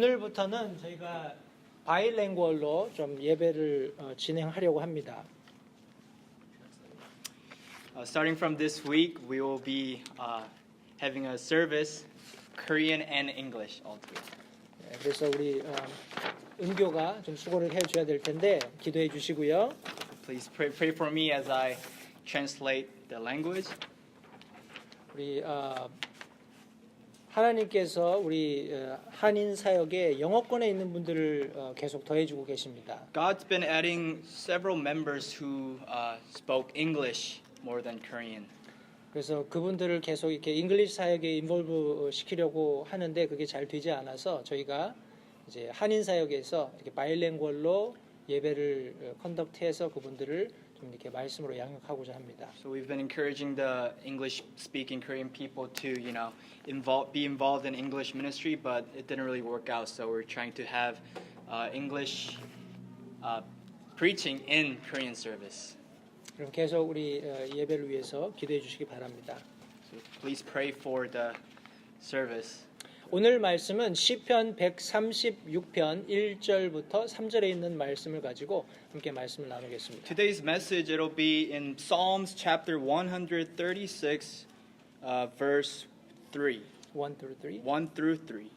오늘부터는 저희가 바이랭구얼로 좀 예배를 진행하려고 합니다. Starting from this week, we will be having a service, Korean and English all together. 그래서 우리 은교가 좀 수고를 해줘야 될 텐데 기도해 주시고요. Please pray for me as I translate the language. 우리 하나님께서 우리 한인 사역에 영어권에 있는 분들을 계속 더해주고 계십니다. God's been adding several members who spoke English more than Korean. 그래서 그분들을 계속 이렇게 잉글리시 사역에 인볼브 시키려고 하는데 그게 잘 되지 않아서 저희가 이제 한인 사역에서 이렇게 바이랭구얼로 예배를 컨덕트해서 그분들을 좀 이렇게 말씀으로 양육하고자 합니다. So we've been encouraging the English-speaking Korean people to, be involved in English ministry, but it didn't really work out. So we're trying to have English preaching in Korean service. 그럼 계속 우리 예배를 위해서 기도해 주시기 바랍니다. So please pray for the service. 오늘 말씀은 시편 136편 1절부터 3절에 있는 말씀을 가지고 함께 말씀을 나누겠습니다. Today's message, it'll be in Psalms chapter 136, verse 3. 1 through 3. 1 through 3.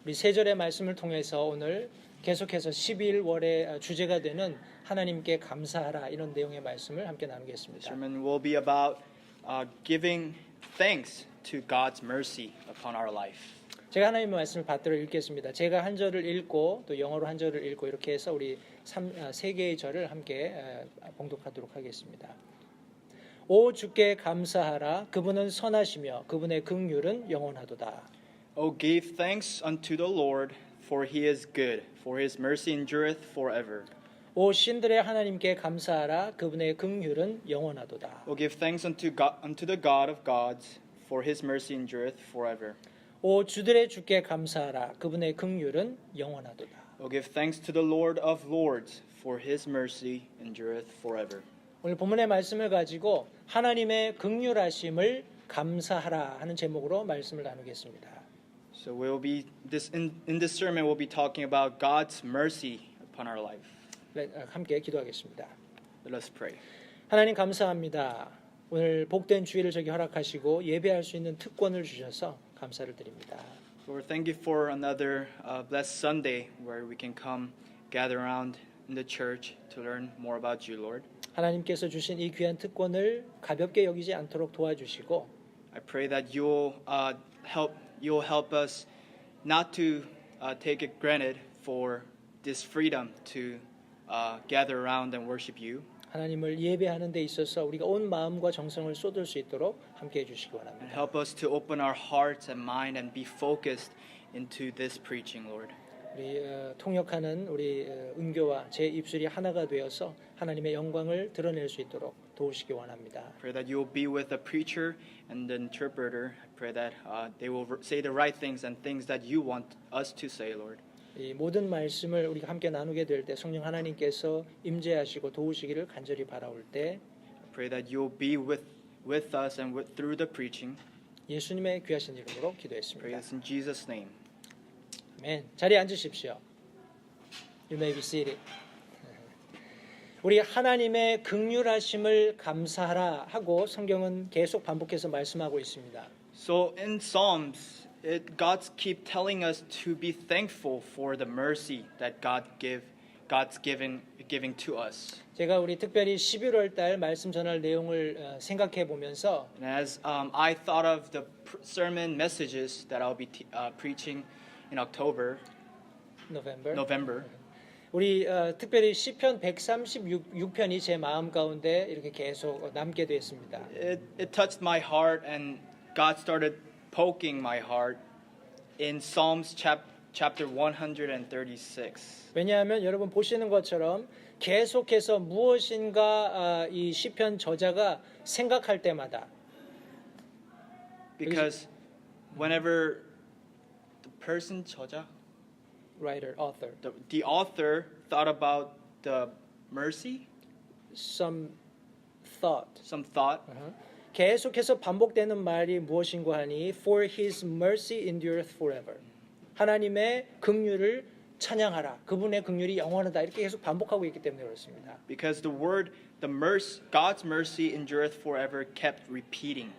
우리 세 절의 말씀을 통해서 오늘 계속해서 11월의 주제가 되는 하나님께 감사하라 이런 내용의 말씀을 함께 나누겠습니다. The sermon will be about giving thanks to God's mercy upon our life. 제가 하나님의 말씀을 받들어 읽겠습니다. 제가 한 절을 읽고 또 영어로 한 절을 읽고 이렇게 해서 우리 세 개의 절을 함께 봉독하도록 하겠습니다. 오 주께 감사하라. 그분은 선하시며 그분의 긍휼은 영원하도다. Oh, give thanks unto the Lord, for he is good, for his mercy endureth forever. 오 신들의 하나님께 감사하라. 그분의 긍휼은 영원하도다. Oh, give thanks unto the God of gods, for his mercy endureth forever. 오 주들의 주께 감사하라. 그분의 긍휼은 영원하도다. Oh, give thanks to the Lord of lords, for his mercy endureth forever. 오늘 본문의 말씀을 가지고 하나님의 긍휼하심을 감사하라 하는 제목으로 말씀을 나누겠습니다. So we'll be in this sermon we'll be talking about God's mercy upon our life. 함께 기도하겠습니다. Let us pray. 하나님 감사합니다. 오늘 복된 주일을 저기 허락하시고 예배할 수 있는 특권을 주셔서 감사를 드립니다. Lord, thank you for another blessed Sunday where we can come gather around in the church to learn more about you, Lord. 하나님께서 주신 이 귀한 특권을 가볍게 여기지 않도록 도와주시고 I pray that you'll help us not to take it granted for this freedom to gather around and worship you. 하나님을 예배하는 데 있어서 우리가 온 마음과 정성을 쏟을 수 있도록 함께 해주시기 바랍니다. Help us to open our hearts and mind and be focused into this preaching, Lord. 우리 통역하는 우리 은교와 제 입술이 하나가 되어서 하나님의 영광을 드러낼 수 있도록 도우시기 원합니다. Pray that you will be with the preacher and the interpreter. I pray that they will say the right things and things that you want us to say, Lord. 이 모든 말씀을 우리가 함께 나누게 될 때 성령 하나님께서 임재하시고 도우시기를 간절히 바라올 때 I pray that you will be with us and through the preaching. 예수님의 귀하신 이름으로 Pray 기도했습니다. this in Jesus' name. 아멘. 자리에 앉으십시오. You may be seated. 우리 하나님의 긍휼하심을 감사하라 하고 성경은 계속 반복해서 말씀하고 있습니다. So in Psalms, God keep telling us to be thankful for the mercy that God's giving to us. 제가 우리 특별히 11월 달 말씀 전할 내용을 생각해 보면서 And as I thought of the sermon messages that I'll be preaching in November, 우리 특별히 시편 136편이 제 마음 가운데 이렇게 계속 남게 되었습니다. it touched my heart, and God started poking my heart in Psalms chapter 136. 왜냐하면 여러분 보시는 것처럼 계속해서 무엇인가 이 시편 저자가 생각할 때마다 Because whenever the person 저자, writer, author, the author thought about the mercy, some thought. 계속해서 반복되는 말이 무엇인가 하니 For His mercy endureth forever. 하나님의 긍휼을 찬양하라. 그분의 긍휼이 영원하다. 이렇게 계속 반복하고 있기 때문에 그렇습니다. Because the word, God's mercy endureth forever kept repeating.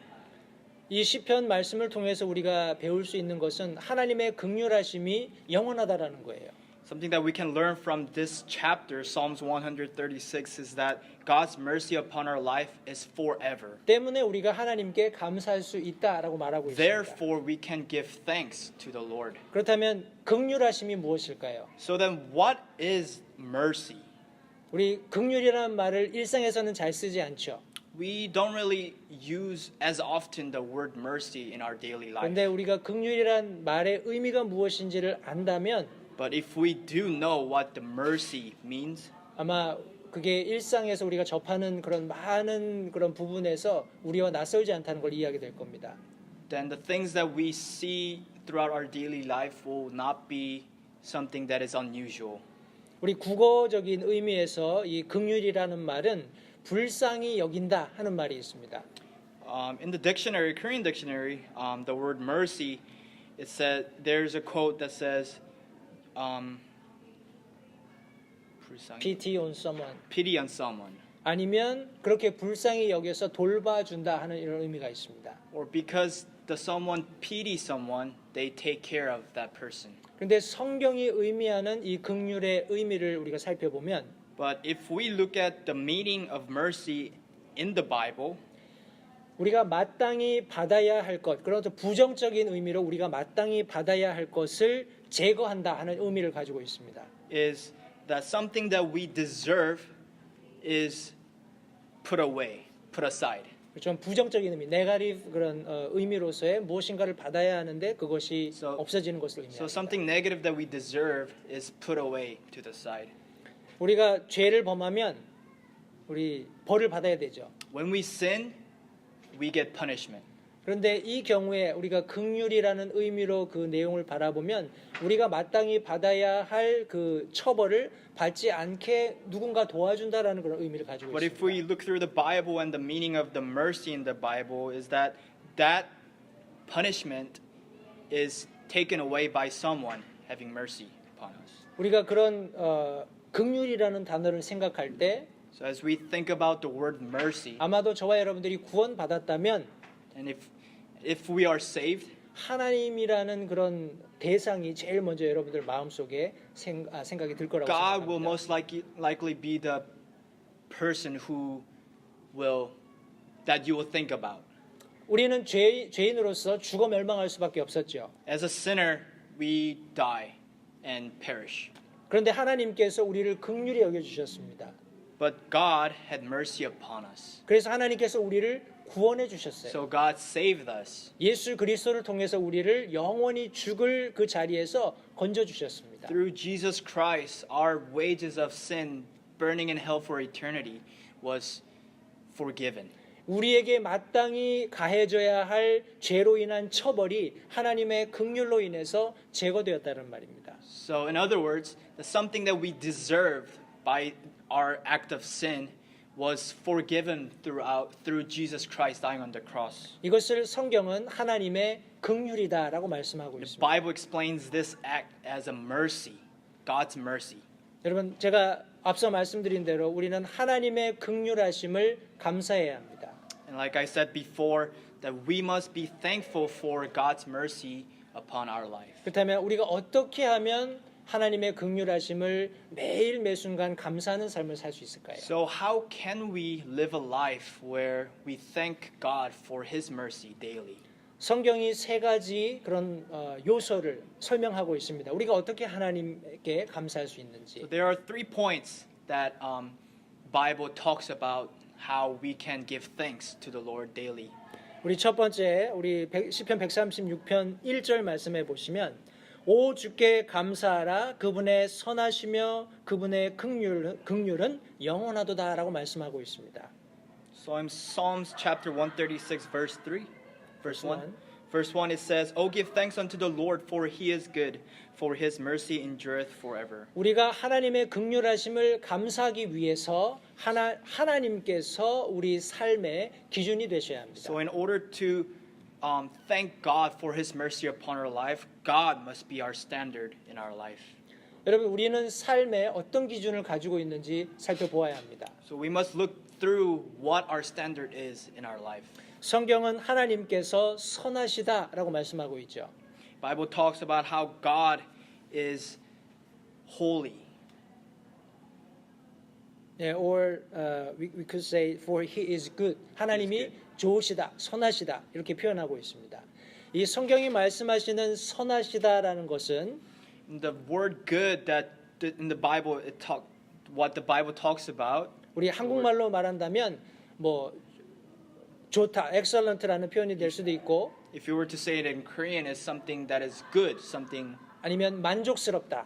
이 시편 말씀을 통해서 우리가 배울 수 있는 것은 하나님의 긍휼하심이 영원하다라는 거예요. Something that we can learn from this chapter, Psalms 136, is that God's mercy upon our life is forever. 때문에 우리가 하나님께 감사할 수 있다라고 말하고 있습니다. Therefore, we can give thanks to the Lord. 그렇다면 긍휼하심이 무엇일까요? So then, what is mercy? 우리 긍휼이라는 말을 일상에서는 잘 쓰지 않죠. We don't really use as often the word mercy in our daily life. 그런데 우리가 긍휼이란 말의 의미가 무엇인지를 안다면 But if we do know what the mercy means, 아마 그게 일상에서 우리가 접하는 그런 많은 그런 부분에서 우리와 낯설지 않다는 걸 이해하게 될 겁니다. then the things that we see throughout our daily life will not be something that is unusual. 우리 국어적인 의미에서 이 긍휼이라는 말은 불쌍히 여긴다 하는 말이 있습니다. In the dictionary, Korean dictionary, the word mercy, it said there's a quote that says, pity on someone. pity on someone, 아니면 그렇게 불쌍히 여겨서 돌봐준다 하는 이런 의미가 있습니다. or because the someone pity someone, they take care of that person. 그런데 성경이 의미하는 이 긍휼의 의미를 우리가 살펴보면 But if we look at the meaning of mercy in the Bible, 우리가 마땅히 받아야 할 것, 그런 어떤 부정적인 의미로 우리가 마땅히 받아야 할 것을 제거한다 하는 의미를 가지고 있습니다. is that something that we deserve is put away, put aside. 좀 부정적인 의미, 네가티브 그런 의미로서의 무엇인가를 받아야 하는데 그것이 So- 없어지는 것을 So 의미합니다. something negative that we deserve is put away to the side. 우리가 죄를 범하면 우리 벌을 받아야 되죠. When we sin, we get punishment. 그런데 이 경우에 우리가 긍휼이라는 의미로 그 내용을 바라보면 우리가 마땅히 받아야 할 그 처벌을 받지 않게 누군가 도와준다라는 그런 의미를 가지고 But if we 있습니다. look through the Bible and the meaning of the mercy in the Bible is that punishment is taken away by someone having mercy upon us. 우리가 그런 긍휼이라는 단어를 생각할 때 So as we think about the word mercy, 아마도 저와 여러분들이 구원받았다면 and if we are saved, 하나님이라는 그런 대상이 제일 먼저 여러분들 마음속에 생각이 들 거라고 God will 생각합니다. most likely be the person that you will think about. 우리는 죄인으로서 죽어 멸망할 수밖에 없었죠. As a sinner, we die and perish. 그런데 하나님께서 우리를 긍휼히 여겨주셨습니다. But God had mercy upon us. 그래서 하나님께서 우리를 구원해 주셨어요. So God saved us. 예수 그리스도를 통해서 우리를 영원히 죽을 그 자리에서 건져 주셨습니다. Through Jesus Christ, our wages of sin, burning in hell for eternity, was forgiven. 우리에게 마땅히 가해져야 할 죄로 인한 처벌이 하나님의 긍휼로 인해서 제거되었다는 말입니다. So in other words, something that we deserved by our act of sin was forgiven through Jesus Christ dying on the cross. 이것을 성경은 하나님의 긍휼이다라고 말씀하고 The 있습니다. Bible explains this act as a mercy, God's mercy. 여러분 제가 앞서 말씀드린 대로 우리는 하나님의 긍휼하심을 감사해야 합니다. And like I said before, that we must be thankful for God's mercy upon our life. 그렇다면 우리가 어떻게 하면 하나님의 긍휼하심을 매일 매순간 감사하는 삶을 살 수 있을까요? So how can we live a life where we thank God for His mercy daily? 성경이 세 가지 그런 요소를 설명하고 있습니다. 우리가 어떻게 하나님께 감사할 수 있는지. So there are 3 points that Bible talks about how we can give thanks to the Lord daily. 우리 첫 번째 우리 시편 136편 1절 말씀해 보시면 오 주께 감사하라 그분의 선하시며 그분의 긍휼은 영원하도다라고 말씀하고 있습니다. So in Psalms chapter 136 verse 3, verse 1. Verse 1 it says, "Oh give thanks unto the Lord for he is good, for his mercy endureth forever." 우리가 하나님의 긍휼하심을 감사하기 위해서 하나님께서 우리 삶의 기준이 되셔야 합니다. So in order to thank God for His mercy upon our life, God must be our standard in our life. 여러분, 우리는 삶에 어떤 기준을 가지고 있는지 살펴보아야 합니다. So we must look through what our standard is in our life. 성경은 하나님께서 선하시다라고 말씀하고 있죠. Bible talks about how God is holy. Or we could say for He is good. 하나님이 좋으시다, 선하시다 이렇게 표현하고 있습니다. 이 성경이 말씀하시는 선하시다라는 것은 The word good that in the Bible what the Bible talks about. 우리 한국말로 말한다면 뭐 좋다, excellent라는 표현이 될 수도 있고 If you were to say it in Korean, it's something that is good, 아니면 만족스럽다,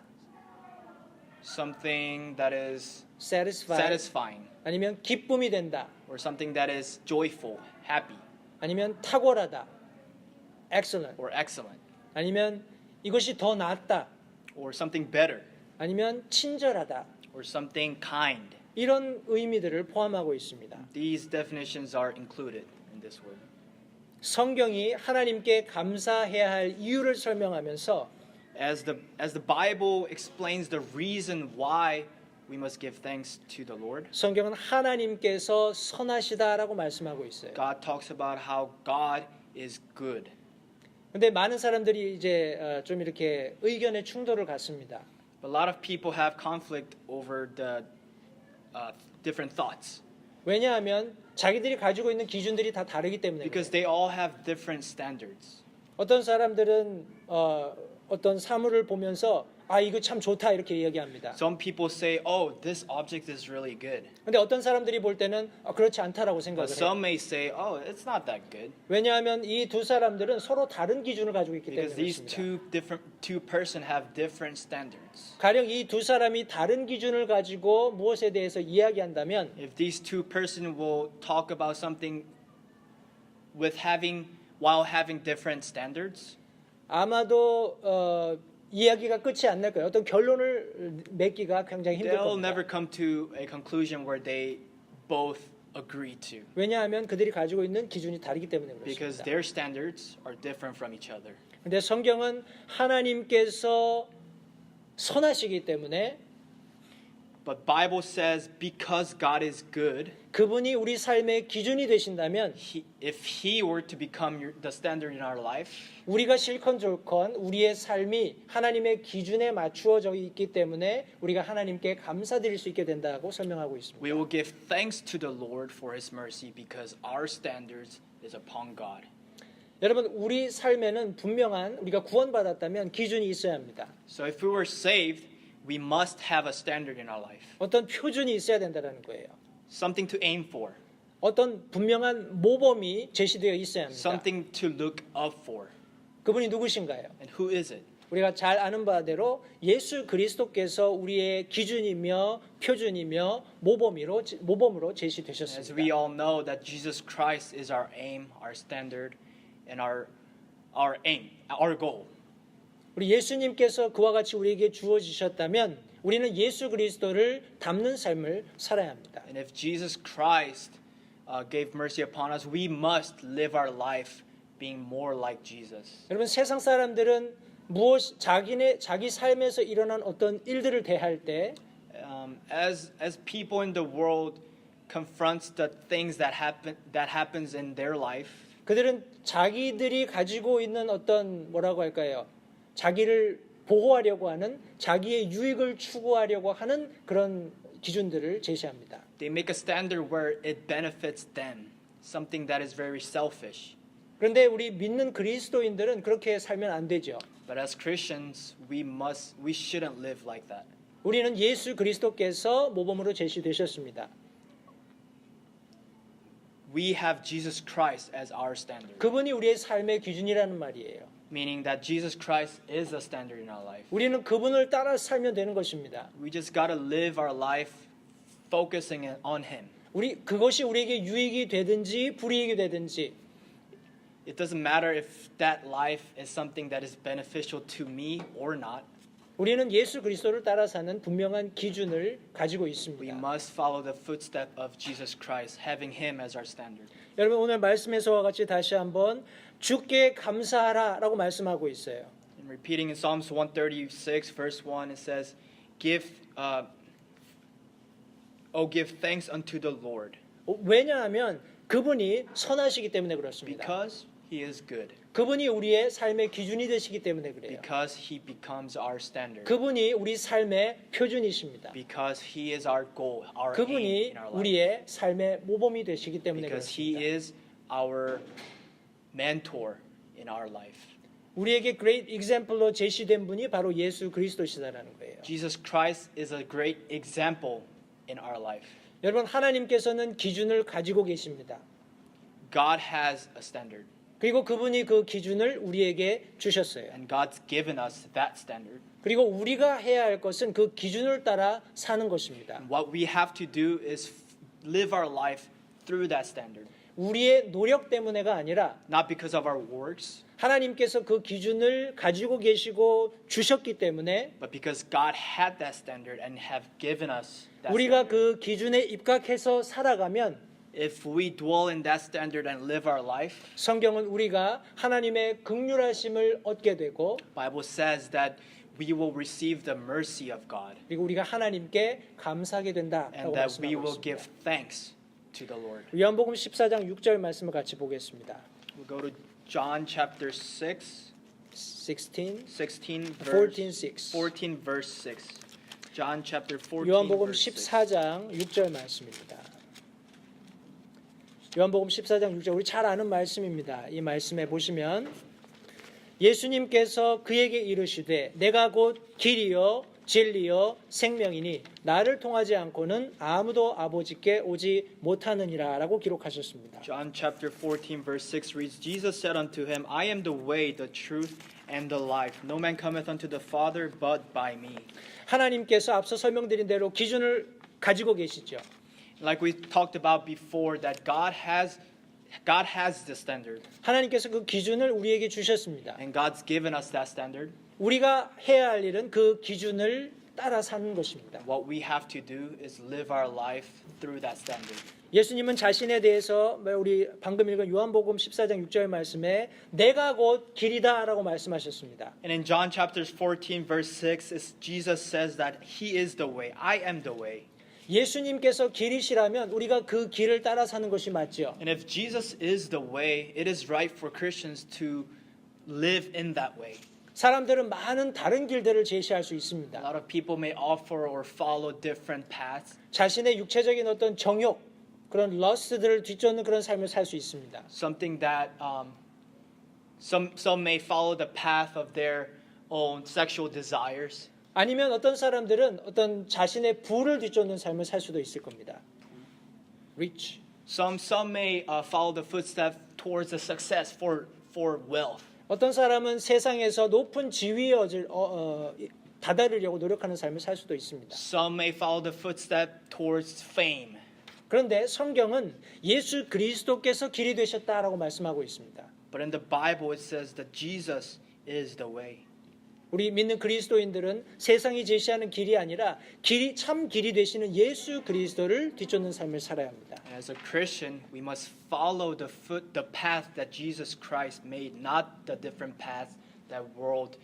something that is satisfying, 아니면 기쁨이 된다, or something that is joyful, happy, 아니면 탁월하다, excellent, or excellent, 아니면 이것이 더 낫다, or something better, 아니면 친절하다, or something kind. 이런 의미들을 포함하고 있습니다. These definitions are included in this word. 성경이 하나님께 감사해야 할 이유를 설명하면서 As the Bible explains the reason why we must give thanks to the Lord, 성경은 하나님께서 선하시다라고 말씀하고 있어요. God talks about how God is good. 근데 많은 사람들이 이제 좀 이렇게 의견의 충돌을 갖습니다. But a lot of people have conflict over the different thoughts 왜냐하면 자기들이 가지고 있는 기준들이 다 다르기 때문에 because 그래요. they all have different standards. 어떤 사람들은 어떤 사물을 보면서 아 이거 참 좋다 이렇게 이야기합니다. Some people say, "Oh, this object is really good." 근데 어떤 사람들이 볼 때는 그렇지 않다라고 생각을 But 해요. some may say, "Oh, it's not that good." 왜냐하면 이 두 사람들은 서로 다른 기준을 가지고 있기 때문에 Because these 그렇습니다. two person have different standards. 가령 이 두 사람이 다른 기준을 가지고 무엇에 대해서 이야기한다면 If these two person will talk about something while having different standards, 아마도 이야기가 끝이 안 날 거예요. 어떤 결론을 맺기가 굉장히 힘들 they'll 겁니다. never come to a conclusion where they both agree to. 왜냐하면 그들이 가지고 있는 기준이 다르기 때문에 Because 그렇습니다. their standards are different from each other. 근데 성경은 하나님께서 선하시기 때문에 But Bible says because God is good, 그분이 우리 삶의 기준이 되신다면 if He were to become the standard in our life, 우리가 싫건 좋건 우리의 삶이 하나님의 기준에 맞추어져 있기 때문에 우리가 하나님께 감사드릴 수 있게 된다고 설명하고 있습니다. we will give thanks to the Lord for His mercy because our standards is upon God. 여러분 우리 삶에는 분명한 우리가 구원받았다면 기준이 있어야 합니다. So if we were saved, we must have a standard in our life. 어떤 표준이 있어야 된다는 거예요. Something to aim for. 어떤 분명한 모범이 제시되어 있어야 합니다. Something to look up for. 그분이 누구신가요? And who is it? 우리가 잘 아는 바대로 예수 그리스도께서 우리의 기준이며 표준이며 모범으로 As 제시되셨습니다. we all know that Jesus Christ is our aim, our standard, and our aim, our goal. 우리 예수님께서 그와 같이 우리에게 주어지셨다면 우리는 예수 그리스도를 닮는 삶을 살아야 합니다. And if Jesus Christ gave mercy upon us, we must live our life being more like Jesus. 여러분 세상 사람들은 자기 삶에서 일어난 어떤 일들을 대할 때 As people in the world confronts the things that happens in their life, 그들은 자기들이 가지고 있는 어떤 뭐라고 할까요? 자기를 보호하려고 하는 자기의 유익을 추구하려고 하는 그런 기준들을 제시합니다. they make a standard where it benefits them, something that is very selfish. 그런데 우리 믿는 그리스도인들은 그렇게 살면 안 되죠. But as Christians, we shouldn't live like that. 우리는 예수 그리스도께서 모범으로 제시되셨습니다. We have Jesus Christ as our standard, 그분이 우리의 삶의 기준이라는 말이에요. meaning that Jesus Christ is the standard in our life. 우리는 그분을 따라 살면 되는 것입니다. We just got to live our life focusing on Him. 그것이 우리에게 유익이 되든지 불이익이 되든지 It doesn't matter if that life is something that is beneficial to me or not. 우리는 예수 그리스도를 따라 사는 분명한 기준을 가지고 We 있습니다. must follow the footstep of Jesus Christ, having Him as our standard. 여러분 오늘 말씀에서와 같이 다시 한번 주께 감사하라라고 말씀하고 있어요. And repeating in Psalms 136, verse 1, it says, give thanks unto the Lord, 왜냐하면 그분이 선하시기 때문에 그렇습니다. because He is good, 그분이 우리의 삶의 기준이 되시기 때문에 그래요. because He becomes our standard, 그분이 우리 삶의 표준이십니다. because He is our goal, our aim 그분이 in our life, 우리의 삶의 모범이 되시기 때문에 because He 그렇습니다. is our mentor in our life. 우리에게 great example로 제시된 분이 바로 예수 그리스도시다라는 거예요. Jesus Christ is a great example in our life. 여러분 하나님께서는 기준을 가지고 계십니다. God has a standard, 그리고 그분이 그 기준을 우리에게 주셨어요. and God's given us that standard. 그리고 우리가 해야 할 것은 그 기준을 따라 사는 것입니다. And what we have to do is live our life through that standard, 우리의 노력 때문에가 아니라 not because of our works, 하나님께서 그 기준을 가지고 계시고 주셨기 때문에 but because God had that standard and have given us that 우리가 standard. 그 기준에 입각해서 살아가면 If we dwell in that standard and live our life, 성경은 우리가 하나님의 긍휼하심을 얻게 되고 Bible says that we will receive the mercy of God 그리고 우리가 하나님께 감사하게 된다라고 and that we 말씀하고 will give 있습니다. thanks to the Lord. 요한복음 14장 6절 말씀을 같이 보겠습니다. We'll go to John chapter 6, 16, 16 14, 6. verse 6. John chapter 14 요한복음 verse 6. 14장 6절 말씀입니다. 요한복음 14장 6절 우리 잘 아는 말씀입니다. 이 말씀에 보시면 예수님께서 그에게 이르시되 내가 곧 길이요 진리요 생명이니 나를 통하지 않고는 아무도 아버지께 오지 못하느니라 라고 기록하셨습니다. John chapter 14 verse 6 reads, Jesus said unto him, I am the way, the truth, and the life. No man cometh unto the Father but by me. 하나님께서 앞서 설명드린 대로 기준을 가지고 계시죠. Like we talked about before, that God has the standard, 하나님께서 그 기준을 우리에게 주셨습니다. and God's given us that standard. 우리가 해야 할 일은 그 기준을 따라 사는 것입니다. What we have to do is live our life through that standard. 예수님은 자신에 대해서 우리 방금 읽은 요한복음 14장 6절 말씀에 내가 곧 길이다라고 말씀하셨습니다. And in John chapter 14 verse 6, Jesus says that He is the way. I am the way. 예수님께서 길이시라면 우리가 그 길을 따라 사는 것이 맞죠. And if Jesus is the way, it is right for Christians to live in that way. 사람들은 많은 다른 길들을 제시할 수 A 있습니다. lot of people may offer or follow different paths. 자신의 육체적인 어떤 정욕, 그런 러스트들을 뒤쫓는 그런 삶을 살 수 있습니다. Something that some may follow the path of their own sexual desires. 아니면 어떤 사람들은 어떤 자신의 부를 뒤쫓는 삶을 살 수도 있을 겁니다. Rich. Some may follow the footsteps towards the success for wealth. 어떤 사람은 세상에서 높은 지위에 다다르려고 노력하는 삶을 살 수도 있습니다. Some may follow the footsteps towards fame. 그런데 성경은 예수 그리스도께서 길이 되셨다라고 말씀하고 있습니다. But in the Bible it says that Jesus is the way. 우리 믿는 그리스도인들은 세상이 제시하는 길이 아니라 참 길이 되시는 예수 그리스도를 뒤쫓는 삶을 살아야 합니다. And as a Christian, we must follow the path that Jesus Christ made, not the different paths that world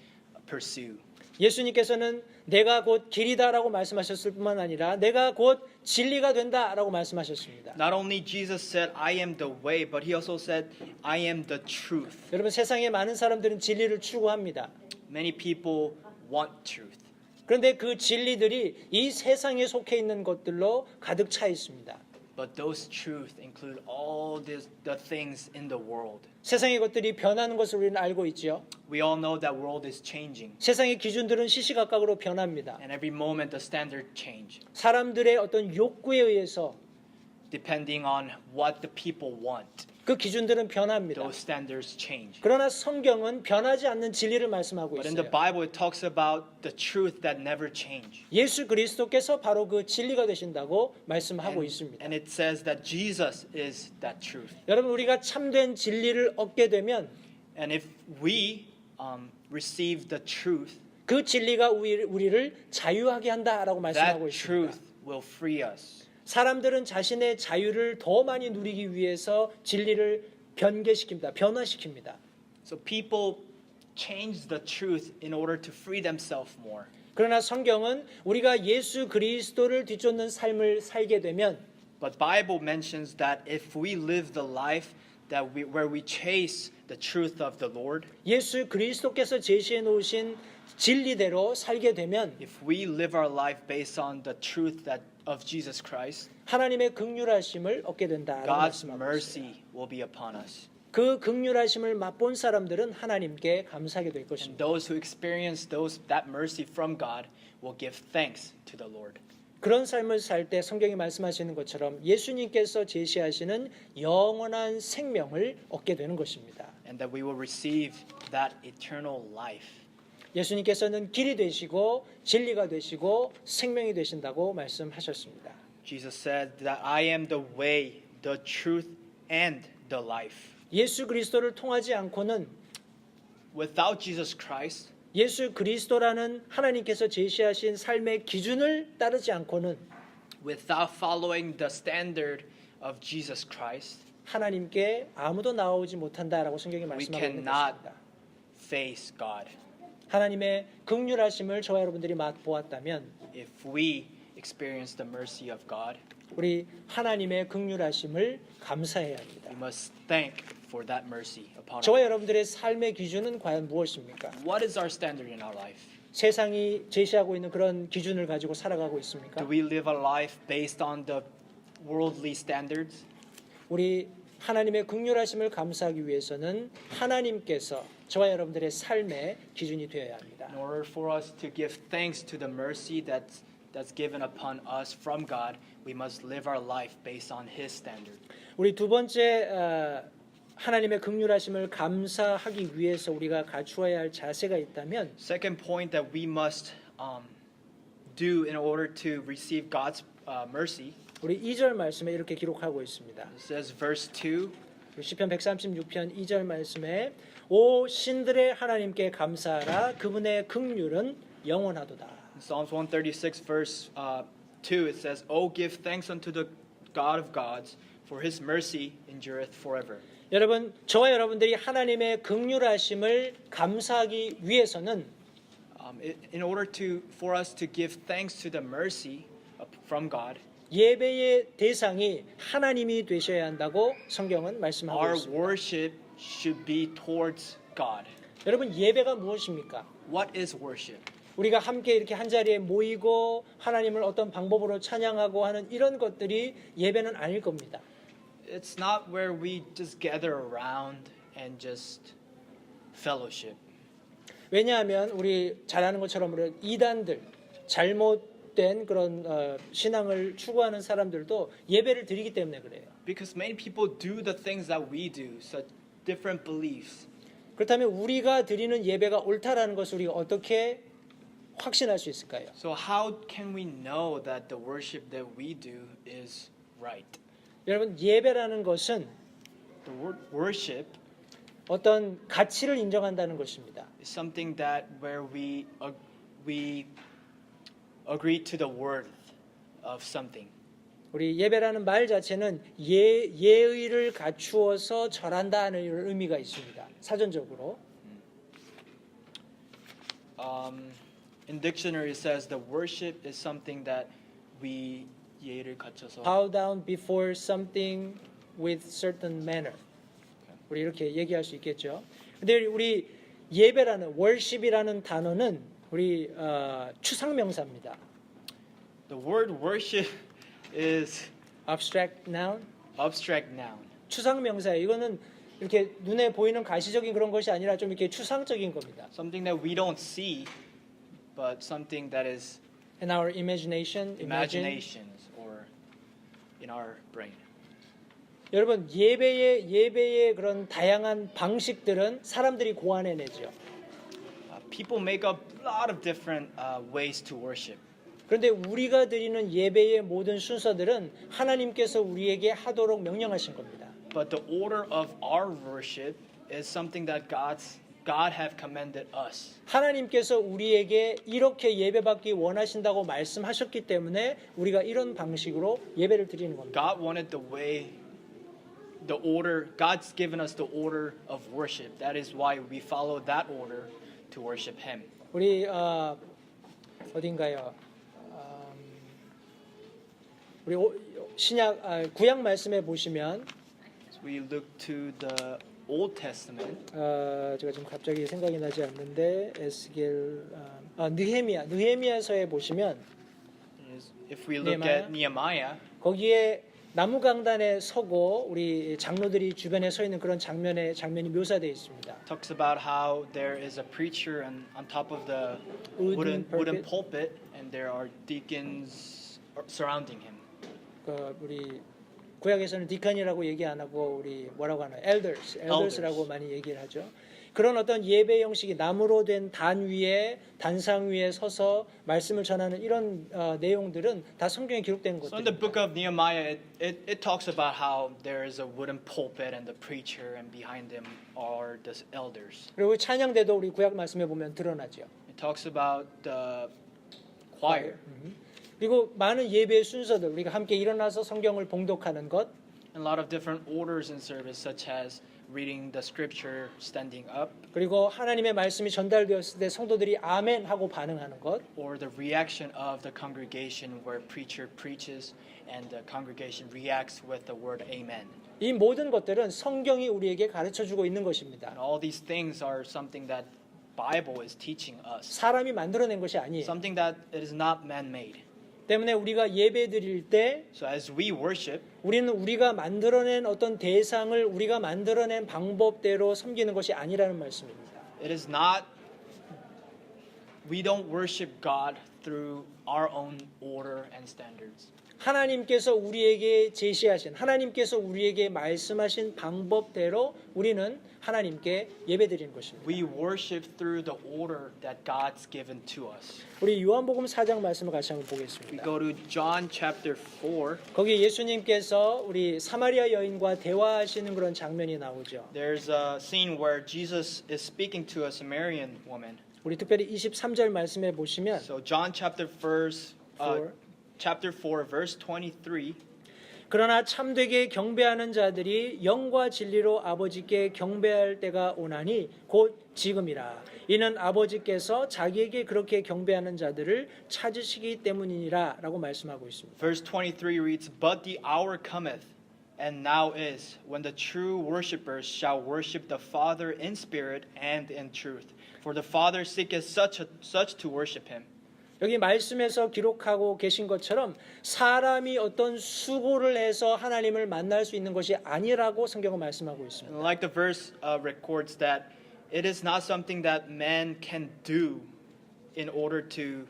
pursue. 예수님께서는 내가 곧 길이다라고 말씀하셨을 뿐만 아니라 내가 곧 진리가 된다라고 말씀하셨습니다. Not only Jesus said, I am the way, but he also said, I am the truth. 여러분 세상에 많은 사람들은 진리를 추구합니다. Many people want truth. 그런데 그 진리들이 이 세상에 속해 있는 것들로 가득 차 있습니다. But those truths include all the things in the world. 세상의 것들이 변하는 것을 우리는 알고 있죠. We all know that world is changing. 세상의 기준들은 시시각각으로 변합니다. And every moment the standard change. 사람들의 어떤 욕구에 의해서 Depending on what the people want, 그 기준들은 변합니다. those standards change. 그러나 성경은 변하지 않는 진리를 말씀하고 But in the 있어요. Bible it talks about the truth that never change. 예수 그리스도께서 바로 그 진리가 되신다고 말씀하고 있습니다. And it says that Jesus is that truth. 여러분 우리가 참된 진리를 얻게 되면 And if we receive the truth, 그 진리가 우리를 자유하게 한다라고 말씀하고 That 있습니다. truth will free us. 사람들은 자신의 자유를 더 많이 누리기 위해서 진리를 변개시킵니다. 변화시킵니다. So people change the truth in order to free themselves more. 그러나 성경은 우리가 예수 그리스도를 뒤쫓는 삶을 살게 되면 But Bible mentions that if we live the life where we chase the truth of the Lord, 예수 그리스도께서 제시해 놓으신 진리대로 살게 되면 if we live our life based on the truth of Jesus Christ, 하나님의 긍휼하심을 얻게 된다라고 God's 말씀하고 있습니다. mercy will be upon us. 그 긍휼하심을 맛본 사람들은 하나님께 감사하게 될 And 것입니다. those who experience that mercy from God will give thanks to the Lord. 그런 삶을 살 때 성경이 말씀하시는 것처럼 예수님께서 제시하시는 영원한 생명을 얻게 되는 것입니다. And that we will receive that eternal life. 예수님께서는 길이 되시고 진리가 되시고 생명이 되신다고 말씀하셨습니다. Jesus said that I am the way, the truth, and the life. 예수 그리스도를 통하지 않고는 Without Jesus Christ, 예수 그리스도라는 하나님께서 제시하신 삶의 기준을 따르지 않고는 without following the standard of Jesus Christ, 하나님께 아무도 나오지 못한다라고 성경이 we 말씀하고 있는 cannot 것입니다. face God. 하나님의 긍휼하심을 저와 여러분들이 맛보았다면 If we experience the mercy of God, 우리 하나님의 긍휼하심을 감사해야 합니다. we must thank for that mercy upon 저와 us. 여러분들의 삶의 기준은 과연 무엇입니까? What is our standard in our life? 세상이 제시하고 있는 그런 기준을 가지고 살아가고 있습니까? Do we live a life based on the worldly standards? 우리 하나님의 긍휼하심을 감사하기 위해서는 하나님께서 저와 여러분들의 삶의 기준이 되어야 합니다. In order for us to give thanks to the mercy that's given upon us from God, we must live our life based on His standard. 우리 두 번째 하나님의 긍휼하심을 감사하기 위해서 우리가 갖추어야 할 자세가 있다면 Second point that we must do in order to receive God's mercy. 우리 2절 말씀에 이렇게 기록하고 있습니다. It says verse 2. 시편 136편 2절 말씀에 오 신들의 하나님께 감사하라 그분의 긍휼은 영원하도다. In Psalms 136 verse 2 it says, "Oh give thanks unto the God of gods, for His mercy endureth forever." 여러분 저와 여러분들이 하나님의 긍휼하심을 감사하기 위해서는 In order for us to give thanks to the mercy from God, 예배의 대상이 하나님이 되셔야 한다고 성경은 말씀하고 our 있습니다. worship should be towards God. 여러분 예배가 무엇입니까? What is worship? 우리가 함께 이렇게 한 자리에 모이고 하나님을 어떤 방법으로 찬양하고 하는 이런 것들이 예배는 아닐 겁니다. It's not where we just gather around and just fellowship. 왜냐하면 우리 잘 아는 것처럼 우리 이단들 잘못된 그런 신앙을 추구하는 사람들도 예배를 드리기 때문에 그래요. Because many people do the things that we do, such different beliefs. 그렇다면 우리가 드리는 예배가 옳다라는 것을 우리가 어떻게 확신할 수 있을까요? So how can we know that the worship that we do is right? 여러분 예배라는 것은 The word worship 어떤 가치를 인정한다는 것입니다. is something that where we agree to the worth of something. 우리 예배라는 말 자체는 예의를 갖추어서 절한다는 의미가 있습니다. 사전적으로. In dictionary it says the worship is something that we 예를 갖춰서 Bow down before something with certain manner. 우리 이렇게 얘기할 수 있겠죠. 근데 우리 예배라는 worship이라는 단어는 우리 추상명사입니다. The word worship is abstract noun. abstract noun. 추상명사예요. 이거는 이렇게 눈에 보이는 가시적인 그런 것이 아니라 좀 이렇게 추상적인 겁니다. Something that we don't see, but something that is In our imagination, imagine. imaginations or in our brain. 여러분 예배의 그런 다양한 방식들은 사람들이 고안해내죠. People make up a lot of different ways to worship. 그런데 우리가 드리는 예배의 모든 순서들은 하나님께서 우리에게 하도록 명령하신 겁니다. But the order of our worship is something that God have commanded us. 하나님께서 우리에게 이렇게 예배받기 원하신다고 말씀하셨기 때문에 우리가 이런 방식으로 예배를 드리는 겁니다. God wanted the way, the order. God's given us the order of worship. That is why we follow that order to worship Him. 우리 어딘가요? 우리 신약 구약 말씀에 보시면 So we look to the Old Testament. 제가 지금 갑자기 생각이 나지 않는데 에스겔 느헤미야서에 보시면 If we look at Nehemiah, 거기에 나무 강단에 서고 우리 장로들이 주변에 서 있는 그런 장면이 묘사되어 있습니다. talks about how there is a preacher on top of the Wooden wooden pulpit, and there are deacons surrounding him. 우리 구약에서는 디컨이라고 얘기 안 하고 우리 뭐라고 하나요? 엘더스라고 많이 얘기를 하죠. 그런 어떤 예배 형식이 나무로 된 단상 위에 서서 말씀을 전하는 이런 내용들은 다 성경에 기록된 So in the 것들입니다. book of Nehemiah, it talks about how there is a wooden pulpit and the preacher, and behind them are the elders. 그리고 찬양대도 우리 구약 말씀에 보면 드러나죠. It talks about the choir. 그리고 많은 예배의 순서들 우리가 함께 일어나서 성경을 봉독하는 것, And a lot of different orders in service, such as reading the scripture, standing up, 그리고 하나님의 말씀이 전달되었을 때 성도들이 아멘 하고 반응하는 것, or the reaction of the congregation where preacher preaches and the congregation reacts with the word amen. 이 모든 것들은 성경이 우리에게 가르쳐주고 있는 것입니다. And all these things are something that Bible is teaching us. 사람이 만들어낸 것이 아니에요. Something that it is not man-made. 때문에 우리가 예배 드릴 때 So as we worship, 우리는 우리가 만들어낸 어떤 대상을 우리가 만들어낸 방법대로 섬기는 것이 아니라는 말씀입니다. it is not, we don't worship God through our own order and standards. 하나님께서 우리에게 제시하신, 하나님께서 우리에게 말씀하신 방법대로 우리는 하나님께 예배드리는 것입니다. We worship through the order that God's given to us. 우리 요한복음 4장 말씀을 같이 한번 We 보겠습니다. go to John chapter 4. 거기 예수님께서 우리 사마리아 여인과 대화하시는 그런 장면이 나오죠. There's a scene where Jesus is speaking to a Samaritan woman. 우리 특별히 23절 말씀에 보시면 So John chapter 4 verse 23. 그러나 참되게 경배하는 자들이 영과 진리로 아버지께 경배할 때가 오나니 곧 지금이라. 이는 아버지께서 자기에게 그렇게 경배하는 자들을 찾으시기 때문이니라 라고 말씀하고 있습니다. Verse 23 reads, But the hour cometh, and now is, when the true worshippers shall worship the Father in spirit and in truth. For the Father seeketh such to worship him. 여기 말씀에서 기록하고 계신 것처럼 사람이 어떤 수고를 해서 하나님을 만날 수 있는 것이 아니라고 성경은 말씀하고 있습니다. And like the verse records that it is not something that man can do in order to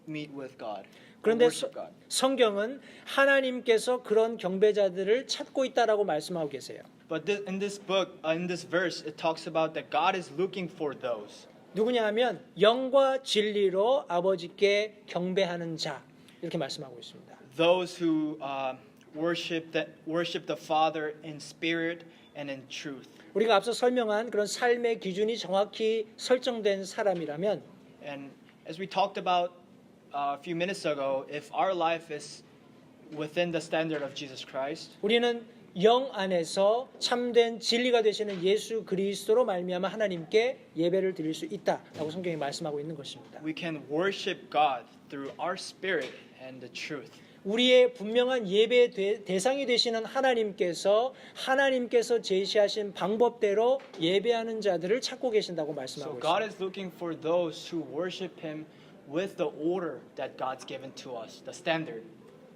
meet with God. 그런데 worship God. 성경은 하나님께서 그런 경배자들을 찾고 있다라고 말씀하고 계세요. But in this book, in this verse, it talks about that God is looking for those. 누구냐 하면 영과 진리로 아버지께 경배하는 자 이렇게 말씀하고 있습니다. Those who worship the Father in spirit and in truth. 우리가 앞서 설명한 그런 삶의 기준이 정확히 설정된 사람이라면 And as we talked about a few minutes ago, if our life is within the standard of Jesus Christ, 우리는 영 안에서 참된 진리가 되시는 예수 그리스도로 말미암아 하나님께 예배를 드릴 수 있다라고 성경이 말씀하고 있는 것입니다. we can worship God through our spirit and the truth. 우리의 분명한 예배 대상이 되시는 하나님께서 제시하신 방법대로 예배하는 자들을 찾고 계신다고 So 말씀하고 God 있습니다. is looking for those who worship Him with the order that God's given to us, the standard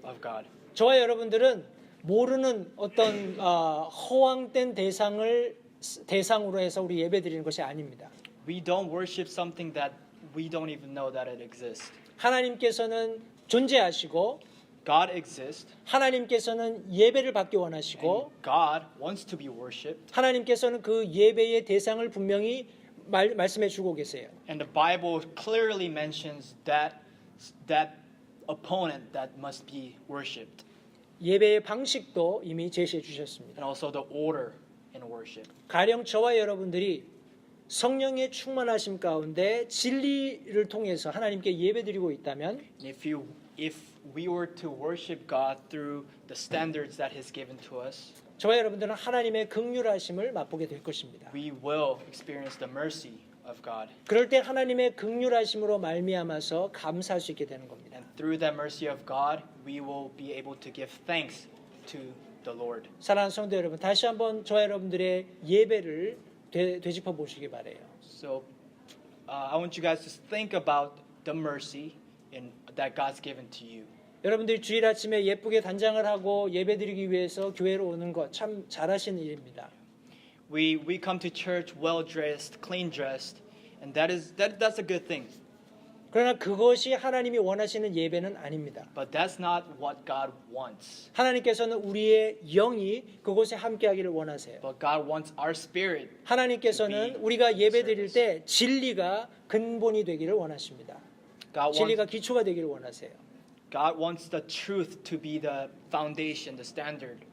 of God. 저와 여러분들은 모르는 어떤 허황된 대상으로 해서 우리 예배드리는 것이 아닙니다. We don't worship something that we don't even know that it exists. 하나님께서는 존재하시고 God exists, 하나님께서는 예배를 받기 원하시고 and God wants to be worshipped. 하나님께서는 그 예배의 대상을 분명히 말씀해 주고 계세요. And the Bible clearly mentions that opponent that must be worshipped, 예배의 방식도 이미 제시해 주셨습니다. and also the order in worship. 가령 저와 여러분들이 성령의 충만하심 가운데 진리를 통해서 하나님께 예배드리고 있다면 if we were to worship God through the standards that He's given to us, 저와 여러분들은 하나님의 긍휼하심을 맛보게 될 것입니다. we will experience the mercy of God. 그럴 때 하나님의 긍휼하심으로 말미암아서 감사할 수 있게 되는 겁니다. And through that mercy of God, we will be able to give thanks to the Lord. 사랑하는 성도 여러분, 다시 한번 저와 여러분들의 예배를 되짚어 보시기 바래요. So I want you guys to think about the mercy that God's given to you. 여러분들이 주일 아침에 예쁘게 단장을 하고 예배드리기 위해서 교회로 오는 것 참 잘하시는 일입니다. We come to church well dressed, clean dressed, and that's a good thing. 그러나 그것이 하나님이 원하시는 예배는 아닙니다. But that's not what God wants. 하나님께서는 우리의 영이 그곳에 함께하기를 원하세요. But God wants our spirit. 하나님께서는 우리가 예배드릴 때 진리가 근본이 되기를 원하십니다. 진리가 기초가 되기를 원하세요. God wants the truth to be the foundation, the standard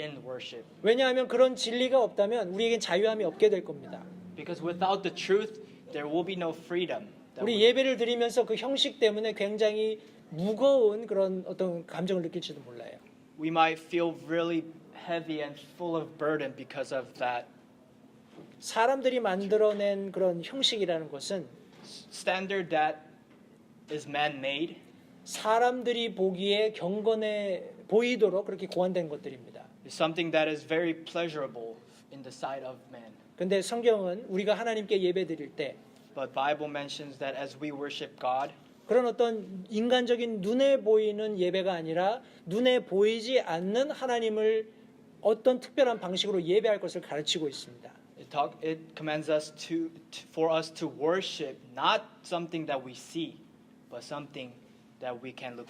in worship. 왜냐하면 그런 진리가 없다면 우리에겐 자유함이 없게 될 겁니다. Because without the truth, there will be no freedom. 우리 예배를 드리면서 그 형식 때문에 굉장히 무거운 그런 어떤 감정을 느낄지도 몰라요. We might feel really heavy and full of burden because of that. 사람들이 만들어낸 그런 형식이라는 것은 Standard that is man-made. 사람들이 보기에 경건해 보이도록 그렇게 고안된 것들입니다. Is something that is very pleasurable in the sight of man. 근데 성경은 우리가 하나님께 예배드릴 때 But Bible mentions that as we worship God, 그런 어떤 인간적인 눈에 보이는 예배가 아니라 눈에 보이지 않는 하나님을 어떤 특별한 방식으로 예배할 것을 가르치고 있습니다. it commands us for us to worship not something that we see, but something that we can look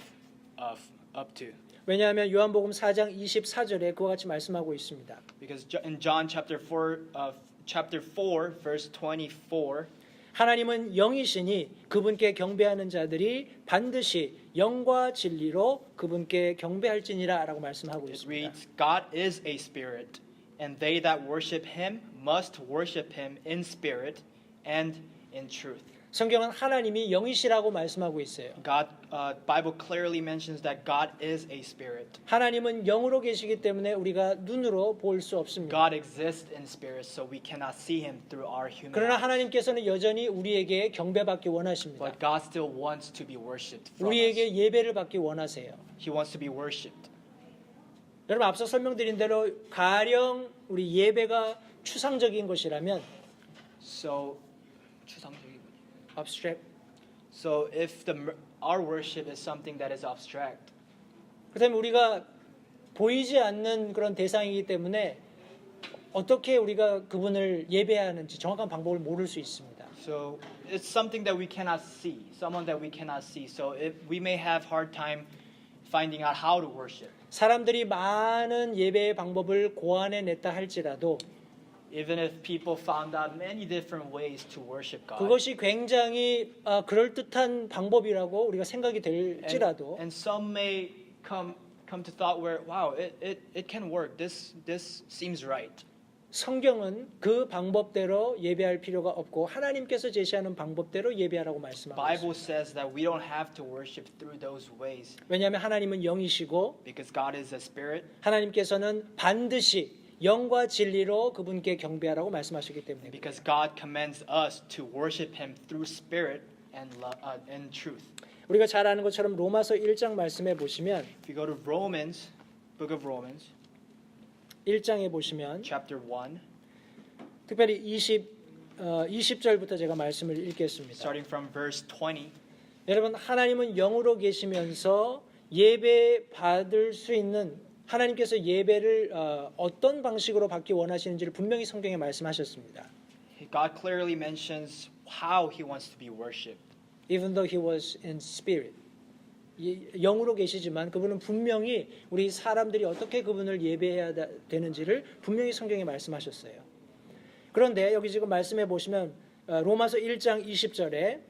up to. 왜냐하면 요한복음 4장 24절에 그와 같이 말씀하고 있습니다. Because in John chapter 4 verse 24, 하나님은 영이시니 그분께 경배하는 자들이 반드시 영과 진리로 그분께 경배할지니라라고 말씀하고 it 있습니다. reads, God is a spirit, and they that worship him must worship him in spirit and in truth. 성경은 하나님이 영이시라고 말씀하고 있어요. Bible clearly mentions that God is a spirit. 하나님은 영으로 계시기 때문에 우리가 눈으로 볼 수 없습니다. God exists in spirit, so we cannot see him through our human 그러나 eyes. 하나님께서는 여전히 우리에게 경배받기 원하십니다. But God still wants to be worshipped from us. 우리에게 예배를 받기 원하세요. He wants to be worshipped. 여러분 앞서 설명드린 대로 가령 우리 예배가 추상적인 것이라면 So, abstract. so if our worship is something that is abstract, 그렇다면 우리가 보이지 않는 그런 대상이기 때문에 어떻게 우리가 그분을 예배해야 하는지 정확한 방법을 모를 수 있습니다. so it's something that we cannot see, someone that we cannot see. So we may have hard time finding out how to worship. 사람들이 많은 예배의 방법을 고안해냈다 할지라도 Even if people found out many different ways to worship God. 그것이 굉장히 그럴듯한 방법이라고 우리가 생각이 될지라도 And some may come to thought where, wow, it can work. This seems right. 성경은 그 방법대로 예배할 필요가 없고 하나님께서 제시하는 방법대로 예배하라고 말씀하고 Bible 있습니다. says that we don't have to worship through those ways 왜냐하면 하나님은 영이시고 because God is a spirit. 하나님께서는 반드시 영과 진리로 그분께 경배하라고 말씀하셨기 때문입니다. Because God commands us to worship Him through spirit and truth. 우리가 잘 아는 것처럼 로마서 1장 말씀해 보시면 If you go to Romans, book of Romans, 1장에 보시면 chapter 1, 특별히 20절부터 제가 말씀을 읽겠습니다. starting from verse 20. 여러분 하나님은 영으로 계시면서 예배 받을 수 있는 하나님께서 예배를 어떤 방식으로 받기 원하시는지를 분명히 성경에 말씀하셨습니다. God clearly mentions how He wants to be worshipped. Even though he was in spirit. 영으로 계시지만 그분은 분명히 우리 사람들이 어떻게 그분을 예배해야 되는지를 분명히 성경에 말씀하셨어요. 그런데 여기 지금 말씀해 보시면 로마서 1장 20절에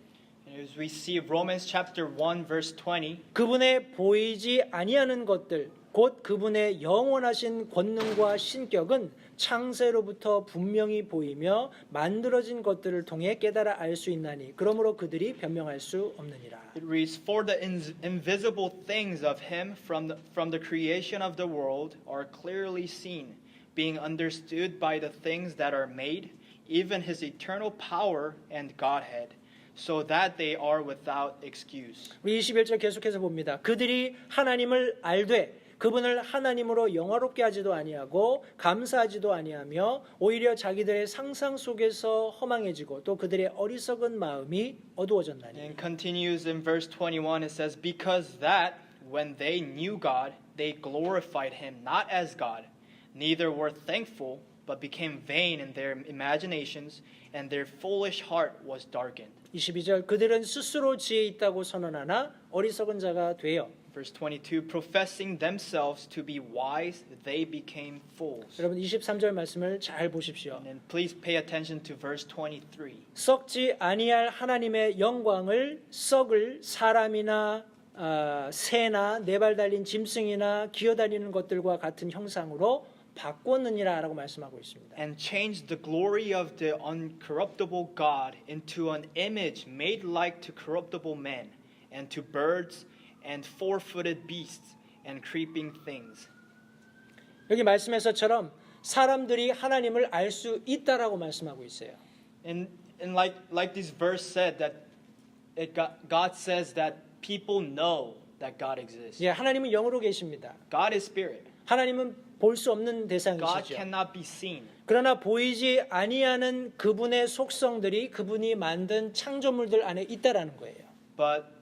As we see Romans chapter 1 verse 20, 그분의 보이지 아니하는 것들 곧 그분의 영원하신 권능과 신격은 창세로부터 분명히 보이며 만들어진 것들을 통해 깨달아 알 수 있나니 그러므로 그들이 변명할 수 없느니라. It reads, "For the invisible things of him from the creation of the world are clearly seen, being understood by the things that are made, even his eternal power and Godhead, so that they are without excuse." 우리 21절 계속해서 봅니다. 그들이 하나님을 알되 그분을 하나님으로 영화롭게 하지도 아니하고 감사하지도 아니하며 오히려 자기들의 상상 속에서 허망해지고 또 그들의 어리석은 마음이 어두워졌나니. And continues in verse 21, it says, "Because that when they knew God, they glorified him not as God, neither were thankful, but became vain in their imaginations, and their foolish heart was darkened." 22절 그들은 스스로 지혜 있다고 선언하나 어리석은 자가 되어. Verse 22, "Professing themselves to be wise, they became fools." 여러분 23절 말씀을 잘 보십시오. And then please pay attention to verse 23. 썩지 아니할 하나님의 영광을 썩을 사람이나 새나 네 발 달린 짐승이나 기어다니는 것들과 같은 형상으로 바꿨느니라라고 말씀하고 있습니다. And changed the glory of the uncorruptible God into an image made like to corruptible men, and to birds, and four-footed beasts, and creeping things. 여기 말씀에서처럼 사람들이 하나님을 알 수 있다라고 말씀하고 있어요. And like this verse said, that God says that people know that God exists. 예, 하나님은 영으로 계십니다. God is spirit. 하나님은 볼 수 없는 God 대상이시죠. cannot be seen. 그러나 보이지 아니하는 그분의 속성들이 그분이 만든 창조물들 안에 있다라는 거예요. But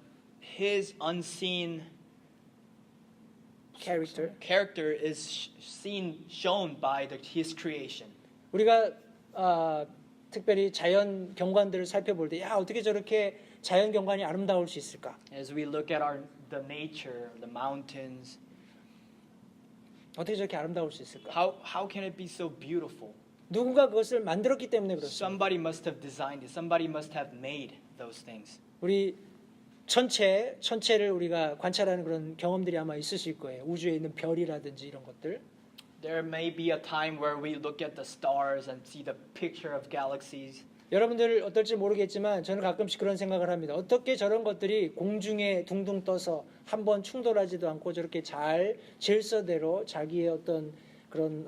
his unseen character is shown by his creation. 우리가 특별히 자연 경관들을 살펴볼 때, 야 어떻게 저렇게 자연 경관이 아름다울 수 있을까? As we look at the nature, the mountains, 어떻게 저렇게 아름다울 수 있을까? how can it be so beautiful? 누군가 그것을 만들었기 때문에 그렇습니다. Somebody must have designed it. Somebody must have made those things. 우리 천체를 우리가 관찰하는 그런 경험들이 아마 있으실 거예요. 우주에 있는 별이라든지 이런 것들. There may be a time where we look at the stars and see the picture of galaxies. 여러분들 어떨지 모르겠지만 저는 가끔씩 그런 생각을 합니다. 어떻게 저런 것들이 공중에 둥둥 떠서 한번 충돌하지도 않고 저렇게 잘 질서대로 자기의 어떤 그런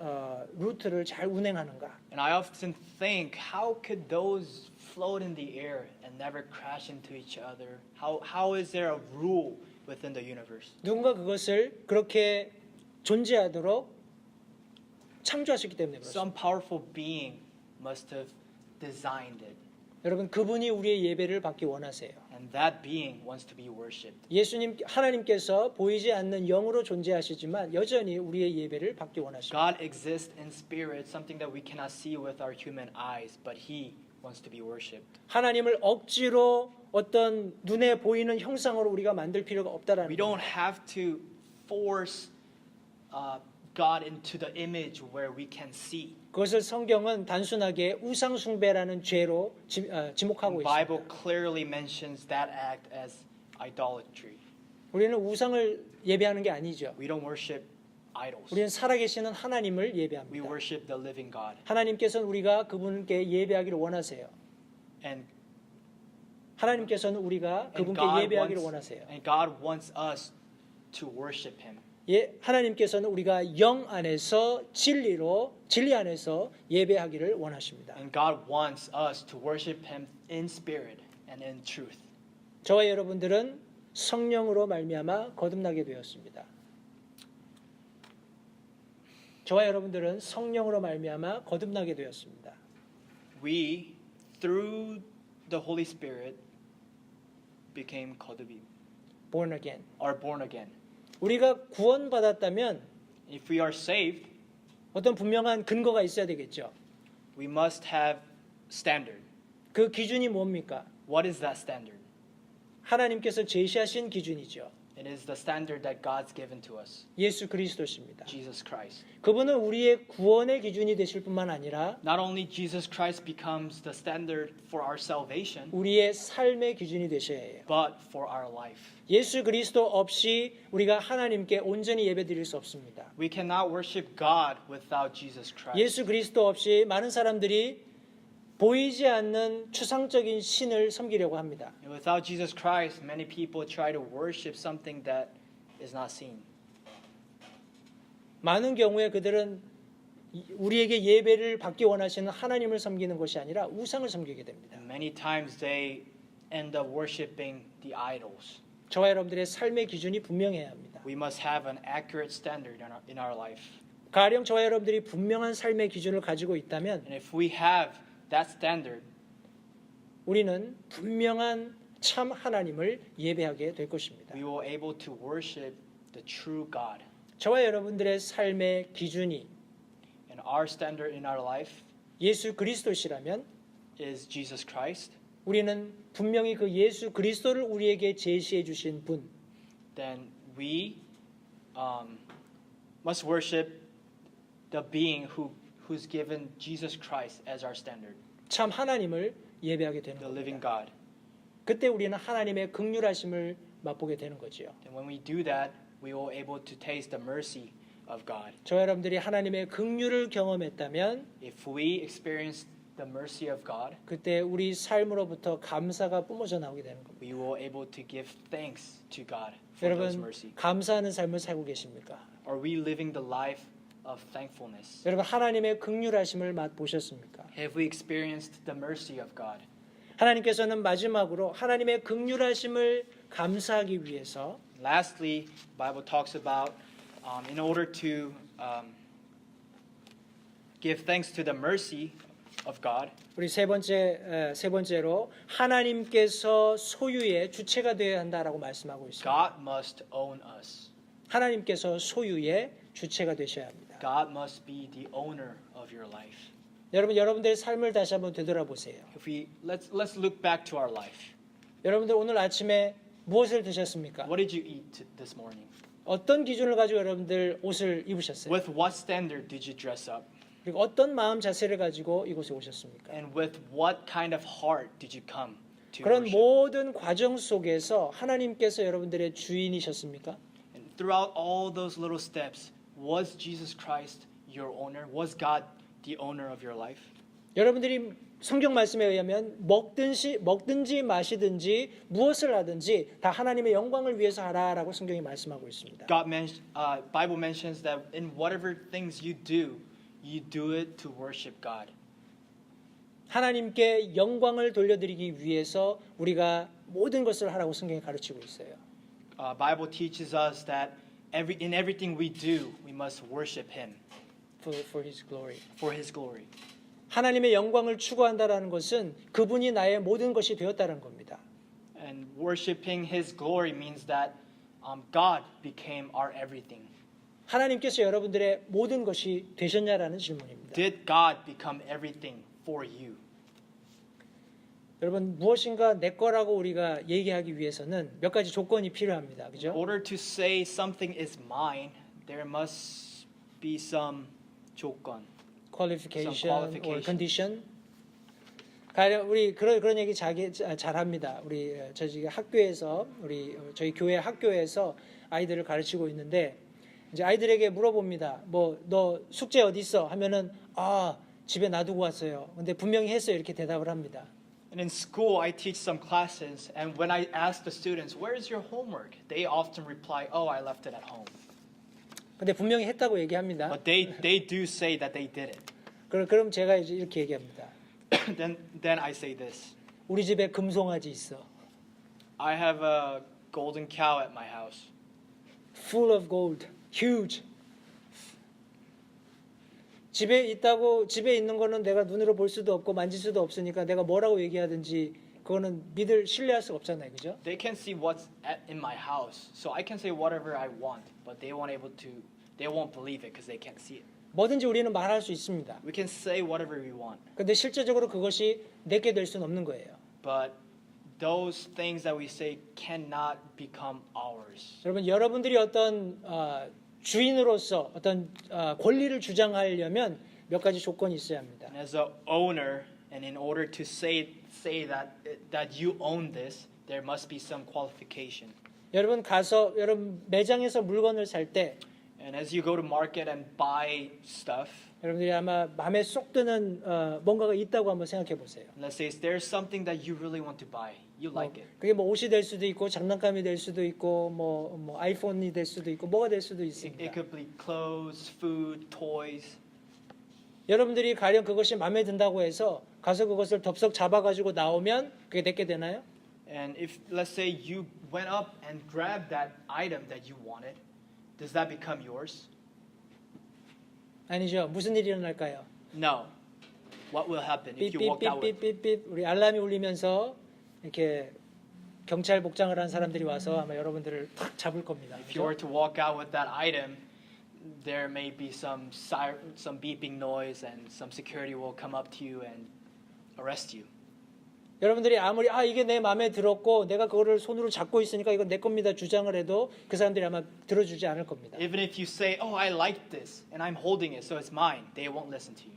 루트를 잘 운행하는가? And I often think, how could those float in the air and never crash into each other? How is there a rule within the universe? 누군가 그것을 그렇게 존재하도록 창조하셨기 때문에 그렇습니다. Some powerful being must have designed it. 여러분 그분이 우리의 예배를 받기 원하세요. And that being wants to be worshipped. 예수님 하나님께서 보이지 않는 영으로 존재하시지만 여전히 우리의 예배를 받기 원하십니다. God exists in spirit, something that we cannot see with our human eyes, but he wants to be worshipped. 하나님을 억지로 어떤 눈에 보이는 형상으로 우리가 만들 필요가 없다라는 We 거예요. don't have to force God into the image where we can see. 그것을 성경은 단순하게 우상 숭배라는 죄로 지목하고 The Bible 있습니다. clearly mentions that act as idolatry. 우리는 우상을 예배하는 게 아니죠. We don't worship idols. 우리는 살아계시는 하나님을 We 예배합니다. worship the living God. 하나님께서는 우리가 그분께 예배하기를 원하세요. And 하나님께서는 우리가 그분께 예배하기를 원하세요. God wants us to worship him. 하나님께서는 우리가 영 안에서 진리 안에서 예배하기를 원하십니다. And God wants us to worship him in spirit and in truth. 저와 여러분들은 성령으로 말미암아 거듭나게 되었습니다. 저와 여러분들은 성령으로 말미암아 거듭나게 되었습니다. We, through the Holy Spirit, became 거듭이, Born again. are born again. 우리가 구원받았다면 If we are saved, 어떤 분명한 근거가 있어야 되겠죠. we must have standard. 그 기준이 뭡니까? What is that standard? 하나님께서 제시하신 기준이죠. It is the standard that God's given to us. 예수 그리스도십니다. Jesus Christ. 그분은 우리의 구원의 기준이 되실 뿐만 아니라 Not only Jesus Christ becomes the standard for our salvation, 우리의 삶의 기준이 되셔야 해요. but for our life. 예수 그리스도 없이 우리가 하나님께 온전히 예배드릴 수 없습니다. We cannot worship God without Jesus Christ. 예수 그리스도 없이 많은 사람들이 보이지 않는 추상적인 신을 섬기려고 합니다. And without Jesus Christ, many people try to worship something that is not seen. 많은 경우에 그들은 우리에게 예배를 받기 원하시는 하나님을 섬기는 것이 아니라 우상을 섬기게 됩니다. And many times they end up worshiping the idols. 저와 여러분들의 삶의 기준이 분명해야 합니다. We must have an accurate standard in our life. 가령 저와 여러분들이 분명한 삶의 기준을 가지고 있다면 And if we have that standard, 우리는 분명한 참 하나님을 예배하게 될 것입니다. we will able to worship the true God. 저와 여러분들의 삶의 기준이 And our standard in our life 예수 그리스도시라면 is Jesus Christ. 우리는 분명히 그 예수 그리스도를 우리에게 제시해 주신 분, Then we must worship the being who's given Jesus Christ as our standard, 참 하나님을 예배하게 되는 the living 겁니다. God. 그때 우리는 하나님의 긍휼하심을 맛보게 되는 거지요. And when we do that, we will able to taste the mercy of God. 저와 여러분들이 하나님의 긍휼을 경험했다면 If we experience the mercy of God, 그때 우리 삶으로부터 감사가 뿜어져 나오게 되는 겁니다. we will able to give thanks to God for those 여러분 mercy. 감사하는 삶을 살고 계십니까? Are we living the life of thankfulness? 여러분 하나님의 긍휼하심을 맛보셨습니까? Have we experienced the mercy of God? 하나님께서는 마지막으로 하나님의 긍휼하심을 감사하기 위해서 Lastly, the Bible talks about in order to give thanks to the mercy of God, 우리 세 번째로 하나님께서 소유의 주체가 되어야 한다라고 말씀하고 있습니다. God must own us. 하나님께서 소유의 주체가 되셔야 합니다. God must be the owner of your life. 여러분들의 삶을 다시 한번 되돌아보세요. If we let's look back to our life. 여러분들 오늘 아침에 무엇을 드셨습니까? What did you eat this morning? 어떤 기준을 가지고 여러분들 옷을 입으셨어요? With what standard did you dress up? 그리고 어떤 마음 자세를 가지고 이곳에 오셨습니까? And with what kind of heart did you come to 그런 worship? 모든 과정 속에서 하나님께서 여러분들의 주인이셨습니까? And throughout all those little steps, was Jesus Christ your owner? Was God the owner of your life? 여러분들이 성경 말씀에 의하면 먹든지 마시든지 무엇을 하든지 다 하나님의 영광을 위해서 하라라고 성경이 말씀하고 있습니다. Bible mentions that in whatever things you do it to worship God. 하나님께 영광을 돌려드리기 위해서 우리가 모든 것을 하라고 성경이 가르치고 있어요. Bible teaches us that in everything we do, we must worship Him For His glory. for His glory. 하나님의 영광을 추구한다라는 것은 그분이 나의 모든 것이 되었다는 겁니다. And worshiping His glory means that God became our everything. 하나님께서 여러분들의 모든 것이 되셨냐라는 질문입니다. Did God become everything for you? 여러분 무엇인가 내 거라고 우리가 얘기하기 위해서는 몇 가지 조건이 필요합니다. In 그죠? order to say something is mine, there must be some 조건. qualification or qualification. condition. 가령 우리 그런 얘기 잘합니다. 우리 저희 학교에서 저희 교회 학교에서 아이들을 가르치고 있는데 이제 아이들에게 물어봅니다. 뭐 너 숙제 어디 있어? 하면은 집에 놔두고 왔어요. 근데 분명히 했어요. 이렇게 대답을 합니다. And in school, I teach some classes, and when I ask the students, "Where's your homework?" they often reply, "Oh, I left it at home." 근데 분명히 했다고 얘기합니다. But they do say that they did it. 그럼 제가 이제 이렇게 얘기합니다. then I say this: 우리 집에 금송아지 있어. I have a golden cow at my house. Full of gold. Huge. 집에 있는 거는 내가 눈으로 볼 수도 없고 만질 수도 없으니까 내가 뭐라고 얘기하든지 그거는 신뢰할 수가 없잖아요. 그죠? They can see what's in my house, so I can say whatever I want, but they won't believe it because they can't see it. 뭐든지 우리는 말할 수 있습니다. We can say whatever we want, 근데 실제적으로 그것이 내게 될 수는 없는 거예요. but those things that we say cannot become ours. 여러분, 여러분들이 어떤 주인으로서 어떤 권리를 주장하려면 몇 가지 조건이 있어야 합니다. And as a owner, and in order to say that you own this, there must be some qualification. 여러분 매장에서 물건을 살 때 And as you go to market and buy stuff, 여러분들이 아마 마음에 쏙 드는 뭔가가 있다고 한번 생각해 보세요. let's say there's something that you really want to buy, you like it. 그게 뭐 옷이 될 수도 있고 장난감이 될 수도 있고 뭐 아이폰이 될 수도 있고 뭐가 될 수도 It 있습니다. could be clothes, food, toys. 여러분들이 가령 그것이 마음에 든다고 해서 가서 그것을 덥석 잡아가지고 나오면 그게 내게 되나요? And if, let's say, you went up and grabbed that item that you wanted, does that become yours? 아니죠. 무슨 일이 일어날까요? No. What will happen if you walked out with? 삐삐삐삐삐삐 우리 알람이 울리면서 이렇게 경찰 복장을 한 사람들이 와서 아마 여러분들을 탁 잡을 겁니다. If you were to walk out with that item, there may be some beeping noise, and some security will come up to you and arrest you. 여러분들이 아무리 이게 내 마음에 들었고 내가 그거를 손으로 잡고 있으니까 이건 내 겁니다 주장을 해도 그 사람들이 아마 들어주지 않을 겁니다. Even if you say, "Oh, I like this, and I'm holding it, so it's mine," they won't listen to you.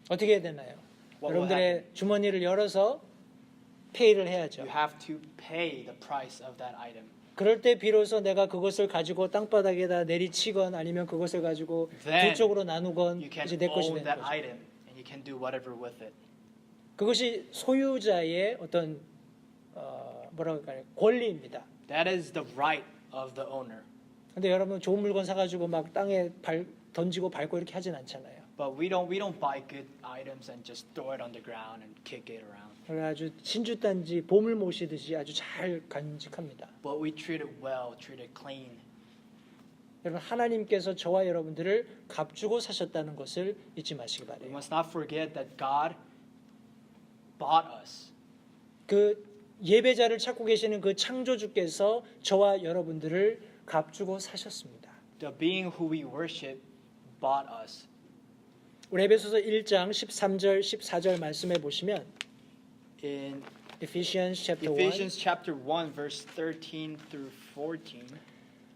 어떻게 해야 되나요? What will 여러분들의 주머니를 열어서 페이를 해야죠. You have to pay the price of that item. 그럴 때 비로소 내가 그것을 가지고 땅바닥에다 내리치건 아니면 그것을 가지고 Then 두 쪽으로 나누건 You can 이제 내 것이 own 되는 that 거죠. item, and you can do whatever with it. 그것이 소유자의 어떤 뭐라고 할까요? 권리입니다. That is the right of the owner. 근데 여러분 좋은 물건 사가지고 막 땅에 던지고 밟고 이렇게 하진 않잖아요. But we don't buy good items and just throw it on the ground and kick it around. 그래서 아주 진주단지 보물 모시듯이 아주 잘 간직합니다. But we treat it well, treat it clean. 여러분 하나님께서 저와 여러분들을 값주고 사셨다는 것을 잊지 마시기 We 바래요. must not forget that God bought us. 그 예배자를 찾고 계시는 그 창조주께서 저와 여러분들을 값주고 사셨습니다. The being who we worship bought us. 우리 에베소서 1장 13절 14절 말씀해 보시면 In Ephesians chapter 1 Ephesians chapter 1 verse 13 through 14.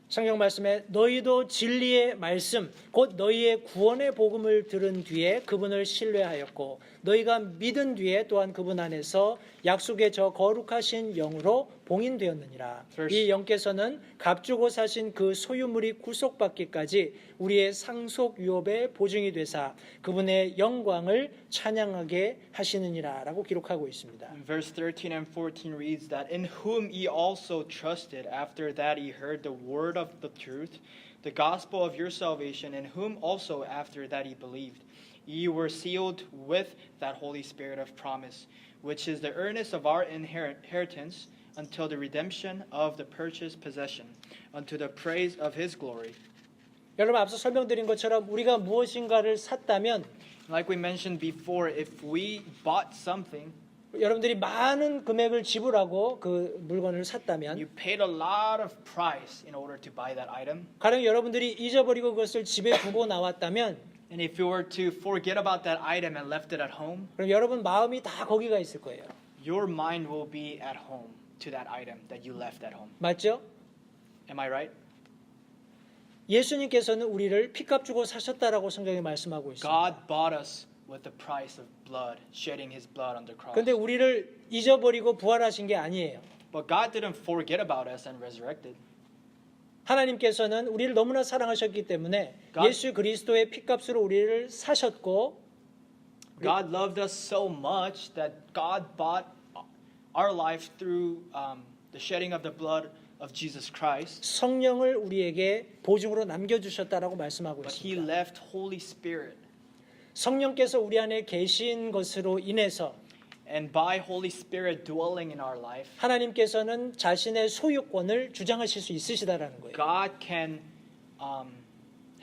성경 말씀에 너희도 진리의 말씀 곧 너희의 구원의 복음을 들은 뒤에 그분을 신뢰하였고 너희가 믿은 뒤에 또한 그분 안에서 약속의 저 거룩하신 영으로 봉인되었느니라. 이 영께서는 값주고 사신 그 소유물이 구속받기까지 우리의 상속 유업의 보증이 되사 그분의 영광을 찬양하게 하시느니라 라고 기록하고 있습니다. In verse 13 and 14 reads that in whom ye also trusted after that ye heard the word of the truth, the gospel of your salvation, in whom also after that ye believed, ye were sealed with that Holy Spirit of promise, which is the earnest of our inheritance until the redemption of the purchased possession, unto the praise of his glory. 여러분 앞서 설명드린 것처럼 우리가 무엇인가를 샀다면 Like we mentioned before, if we bought something, 여러분들이 많은 금액을 지불하고 그 물건을 you 샀다면 paid a lot of price in order to buy that item. 가령 여러분들이 잊어버리고 그것을 집에 두고 나왔다면 And if you were to forget about that item and left it at home, 그럼 여러분 마음이 다 거기가 있을 거예요. your mind will be at home to that item that you left at home. 맞죠? Am I right? 예수님께서는 우리를 피값 주고 사셨다라고 성경에 말씀하고 있습니다. God bought us with the price of blood, shedding his blood on the cross. 그런데 우리를 잊어버리고 부활하신 게 아니에요. But God didn't forget about us and resurrected. 하나님께서는 우리를 너무나 사랑하셨기 때문에 God- 예수 그리스도의 피값으로 우리를 사셨고 God loved us so much that God bought our life through the shedding of the blood of Jesus Christ. 성령을 우리에게 보증으로 남겨주셨다라고 말씀하고 But He 있습니다. left Holy Spirit. 성령께서 우리 안에 계신 것으로 인해서 And by Holy Spirit dwelling in our life, 하나님께서는 자신의 소유권을 주장하실 수 있으시다라는 거예요. God can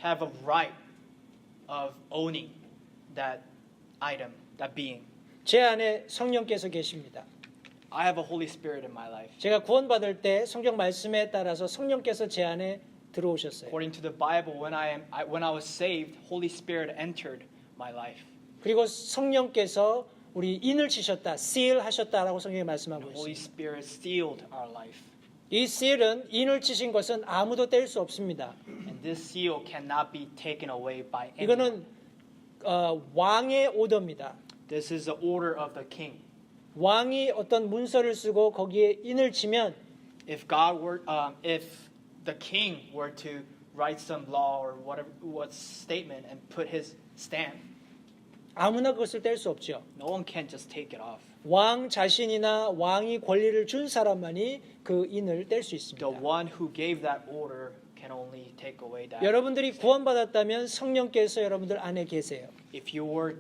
have a right of owning that item, that being. 제 안에 성령께서 계십니다. I have a Holy Spirit in my life. 제가 구원받을 때 성경 말씀에 따라서 성령께서 제 안에 들어오셨어요. According to the Bible, when I was saved, Holy Spirit entered my life. 그리고 성령께서 우리 인을 치셨다, seal 하셨다라고 성경에 The 말씀하고 Holy 있습니다. Spirit sealed our life. 이 seal은 인을 치신 것은 아무도 뗄 수 없습니다. And this seal cannot be taken away by anyone. 이거는 왕의 오더입니다. This is the order of the king. 왕이 어떤 문서를 쓰고 거기에 인을 치면 If the king were to write some law or what statement and put his stamp, 아무나 그것을 뗄 수 없죠. no one can just take it off. 왕 자신이나 왕이 권리를 준 사람만이 그 인을 뗄 수 The 있습니다. one who gave that order can only take away that. 여러분들이 구원받았다면 성령께서 여러분들 안에 계세요. If you were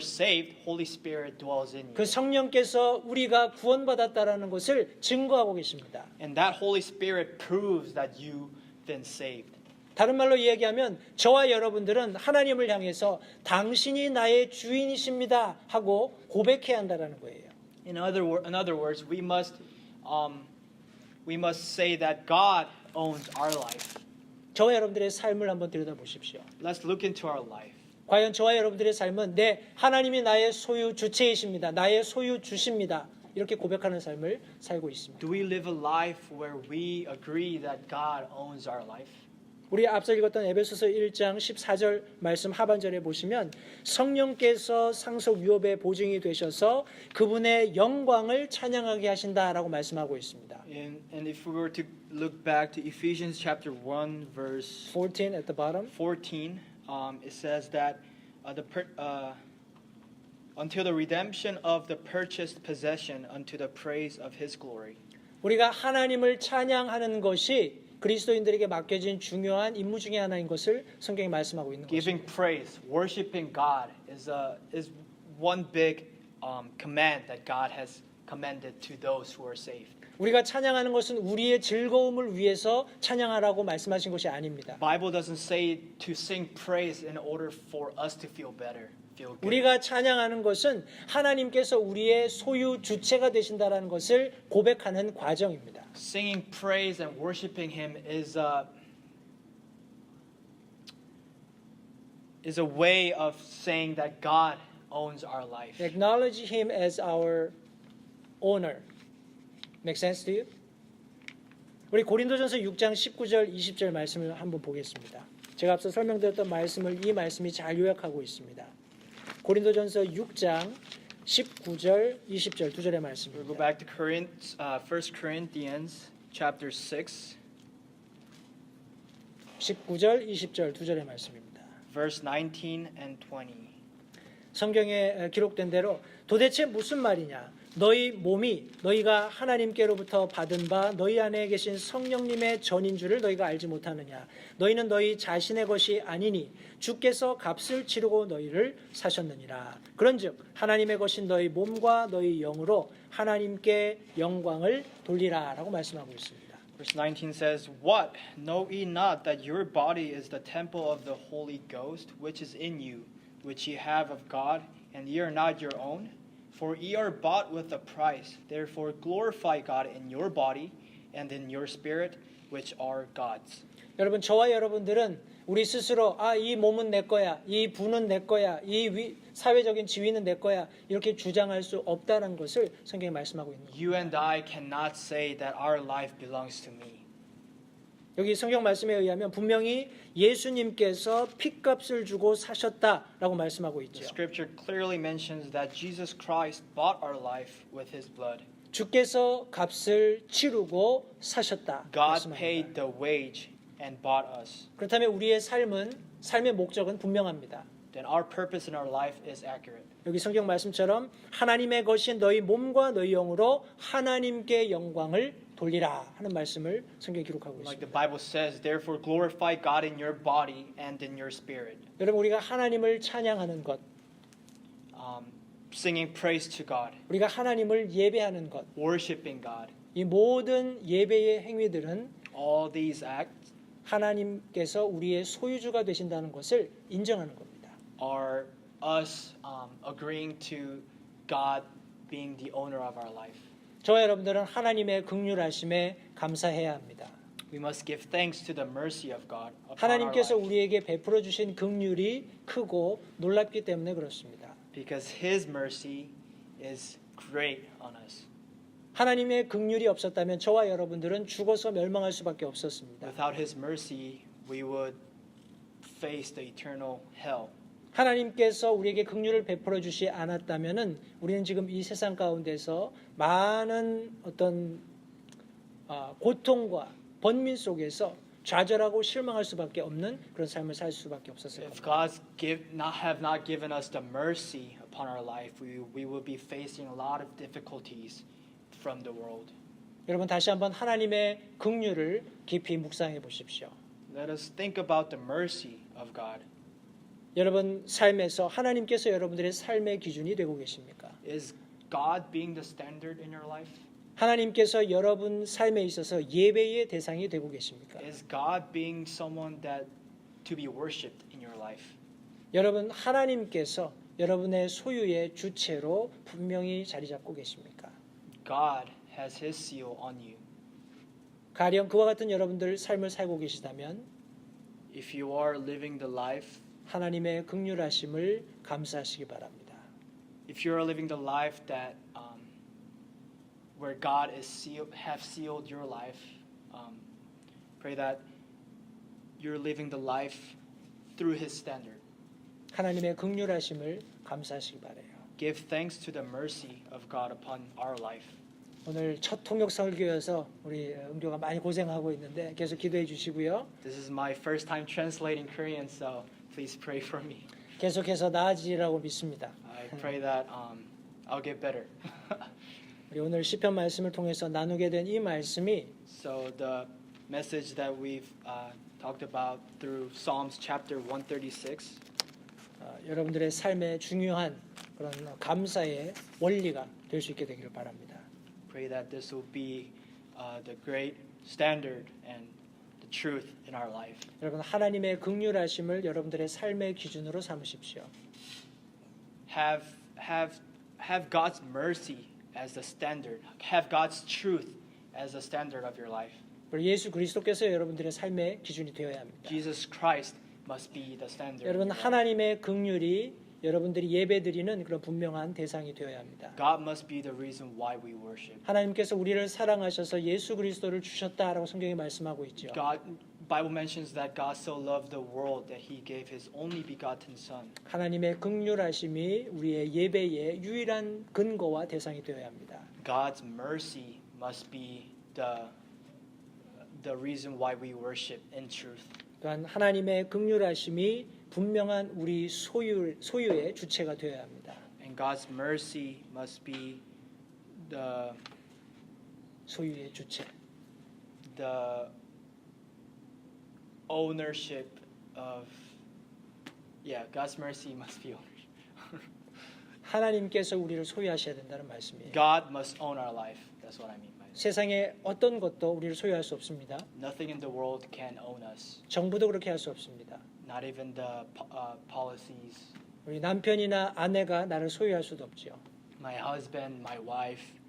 saved, Holy Spirit dwells in you. 그 성령께서 우리가 구원받았다라는 것을 증거하고 계십니다. And that Holy Spirit proves that you've been saved. 다른 말로 이야기하면 저와 여러분들은 하나님을 향해서 당신이 나의 주인이십니다 하고 고백해야 한다는 거예요. In other words, we must say that God owns our life. 저와 여러분들의 삶을 한번 들여다보십시오. Let's look into our life. 과연 저와 여러분들의 삶은 하나님이 나의 소유 주체이십니다. 나의 소유 주십니다. 이렇게 고백하는 삶을 살고 있습니다. Do we live a life where we agree that God owns our life? 우리 앞서 읽었던 에베소서 1장 14절 말씀 하반절에 보시면 성령께서 상속 유업의 보증이 되셔서 그분의 영광을 찬양하게 하신다라고 말씀하고 있습니다. And if we were to look back to Ephesians chapter 1 verse 14 at the bottom. 14, it says that until the redemption of the purchased possession unto the praise of his glory. 우리가 하나님을 찬양하는 것이 그리스도인들에게 맡겨진 중요한 임무 중에 하나인 것을 성경이 말씀하고 있는 Giving 것입니다. praise, worshiping God is one big command that God has commanded to those who are saved. 우리가 찬양하는 것은 우리의 즐거움을 위해서 찬양하라고 말씀하신 것이 아닙니다. Bible doesn't say to sing praise in order for us to feel better, feel good. 우리가 찬양하는 것은 하나님께서 우리의 소유 주체가 되신다라는 것을 고백하는 과정입니다. Singing praise and worshiping Him is a way of saying that God owns our life. Acknowledge Him as our owner. Make sense to you? 우리 고린도전서 6장 19절 20절 말씀을 한번 보겠습니다. 제가 앞서 설명드렸던 말씀을 이 말씀이 잘 요약하고 있습니다. 고린도전서 6장 19절 20절 두 절의 We'll go 말씀입니다. back to 1 Corinthians chapter 6, 19절 20절 두 절의 말씀입니다. verse 19 and 20. 성경에 기록된 대로 도대체 무슨 말이냐? 너희 몸이 너희가 하나님께로부터 받은 바 너희 안에 계신 성령님의 전인 줄을 너희가 알지 못하느냐? 너희는 너희 자신의 것이 아니니 주께서 값을 치르고 너희를 사셨느니라. 그런즉 하나님의 것인 너희 몸과 너희 영으로 하나님께 영광을 돌리라라고 말씀하고 있습니다. Verse 19 says, What? Know ye not that your body is the temple of the Holy Ghost, which is in you, which ye have of God, and ye are not your own? For ye are bought with a price. Therefore glorify God in your body and in your spirit, which are God's. 여러분, 저와 여러분들은 우리 스스로 이 몸은 내 거야, 이 부는 내 거야, 사회적인 지위는 내 거야 이렇게 주장할 수 없다는 것을 성경이 말씀하고 있는 거예요. You and I cannot say that our life belongs to me. 여기 성경 말씀에 의하면 분명히 예수님께서 핏값을 주고 사셨다라고 말씀하고 The 있죠. scripture clearly mentions that Jesus Christ bought our life with his blood. 주께서 값을 치르고 사셨다. God 말씀합니다. paid the wage and bought us. 그렇다면 우리의 삶의 목적은 분명합니다. Then our purpose in our life is accurate. 여기 성경 말씀처럼 하나님의 것인 너희 몸과 너희 영으로 하나님께 영광을 돌리라 하는 말씀을 성경에 기록하고 Like the 있습니다. Bible says, therefore glorify God in your body and in your spirit. 여러분, 우리가 하나님을 찬양하는 것, Singing praise to God, 우리가 하나님을 예배하는 것, worshiping God. 이 모든 예배의 행위들은 All these acts 하나님께서 우리의 소유주가 되신다는 것을 인정하는 겁니다. are us agreeing to God being the owner of our life. 저와 여러분들은 하나님의 긍휼하심에 감사해야 합니다. We must give thanks to the mercy of God upon our 하나님께서 life. 우리에게 베풀어 주신 긍휼이 크고 놀랍기 때문에 그렇습니다. because His mercy is great on us. 하나님의 긍휼이 없었다면 저와 여러분들은 죽어서 멸망할 수밖에 없었습니다. Without His mercy, we would face the eternal hell. 하나님께서 우리에게 긍휼을 베풀어 주시 않았다면은 우리는 지금 이 세상 가운데서 많은 어떤 고통과 번민 속에서 좌절하고 실망할 수밖에 없는 그런 삶을 살 수밖에 없었을 If 겁니다. God have not given us the mercy upon our life, we would be facing a lot of difficulties from the world. 여러분 다시 한번 하나님의 긍휼을 깊이 묵상해 보십시오. Let us think about the mercy of God. 여러분 삶에서 하나님께서 여러분들의 삶의 기준이 되고 계십니까? Is God being the standard in your life? 하나님께서 여러분 삶에 있어서 예배의 대상이 되고 계십니까? Is God being someone that to be worshipped in your life? 여러분 하나님께서 여러분의 소유의 주체로 분명히 자리 잡고 계십니까? God has His seal on you. 가령 그와 같은 여러분들 삶을 살고 계시다면 If you are living the life, 하나님의 긍휼하심을 감사하시기 바랍니다. if you are living the life that where God is have sealed your life, pray that you're living the life through His standard. 하나님의 긍휼하심을 감사하시기 바라요. Give thanks to the mercy of God upon our life. 오늘 첫 통역 설교여서 우리 은교가 많이 고생하고 있는데 계속 기도해 주시고요. This is my first time translating Korean, so please pray for me. 계속해서 나아지리라고 믿습니다. I pray that I'll get better. 우리 오늘 시편 말씀을 통해서 나누게 된 이 말씀이 So the message that we've talked about through Psalms chapter 136, 여러분들의 삶의 중요한 그런 감사의 원리가 될 수 있게 되기를 바랍니다. pray that this will be the great standard and the truth in our life. 여러분 하나님의 긍휼하심을 여러분들의 삶의 기준으로 삼으십시오. Have God's mercy as the standard. Have God's truth as the standard of your life. 그리고 예수 그리스도께서 여러분들의 삶의 기준이 되어야 합니다. Jesus Christ must be the standard. 여러분 in your life. 하나님의 긍휼이 여러분들이 예배드리는 그런 분명한 대상이 되어야 합니다. God must be the reason why we worship. 하나님께서 우리를 사랑하셔서 예수 그리스도를 주셨다라고 성경이 말씀하고 있죠. Bible mentions that God so loved the world that He gave His only begotten Son. 하나님의 긍휼하심이 우리의 예배의 유일한 근거와 대상이 되어야 합니다. God's mercy must be the reason why we worship in truth. 또한 하나님의 긍휼하심이 분명한 우리 소유의 주체가 되어야 합니다. And God's mercy must be the 소유의 주체. Ownership of God's mercy must be ownership. 하나님께서 우리를 소유하셔야 된다는 말씀이에요. God must own our life. That's what I mean by it. 세상에 어떤 것도 우리를 소유할 수 없습니다. Nothing in the world can own us. 정부도 그렇게 할 수 없습니다. Not even the policies. 우리 남편이나 아내가 나를 소유할 수도 없지요. My husband, my wife.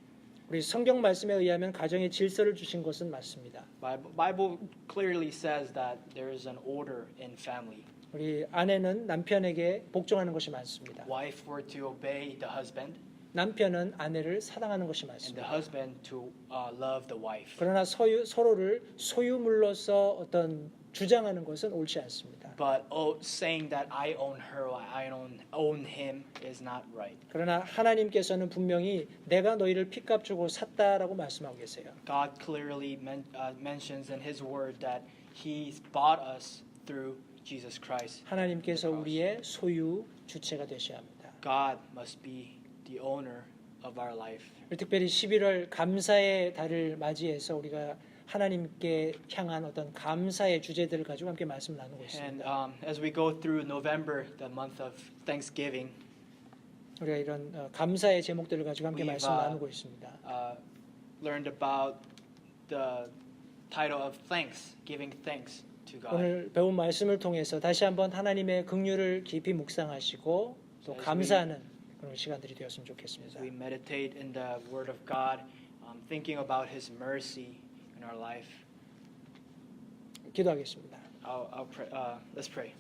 우리 성경 말씀에 의하면 가정의 질서를 주신 것은 맞습니다. Bible clearly says that there is an order in family. 우리 아내는 남편에게 복종하는 것이 많습니다. Wife were to obey the husband, 남편은 아내를 사랑하는 것이 and the 많습니다. husband to love the wife. 그러나 서로를 소유물로서 어떤 주장하는 것은 옳지 않습니다. But saying that I own her, I own him is not right. 그러나 하나님께서는 분명히 내가 너희를 핏값 주고 샀다라고 말씀하고 계세요. God clearly mentions in His Word that He bought us through Jesus Christ. 하나님께서 우리의 소유 주체가 되셔야 합니다. God must be the owner of our life. 특별히 11월 감사의 달을 맞이해서 우리가 하나님께 향한 어떤 감사의 주제들을 가지고 함께 말씀 나누고 And 있습니다. as we go through November, the month of Thanksgiving, 우리가 이런 감사의 제목들을 가지고 함께 We've, 말씀 나누고 있습니다. learned about the title of thanks, giving thanks to God. 오늘 배운 말씀을 통해서 다시 한번 하나님의 긍휼을 깊이 묵상하시고 또 감사하는 그런 시간들이 되었으면 좋겠습니다. As we meditate in the Word of God, thinking about His mercy in our life. 기도하겠습니다. I'll pray, let's pray.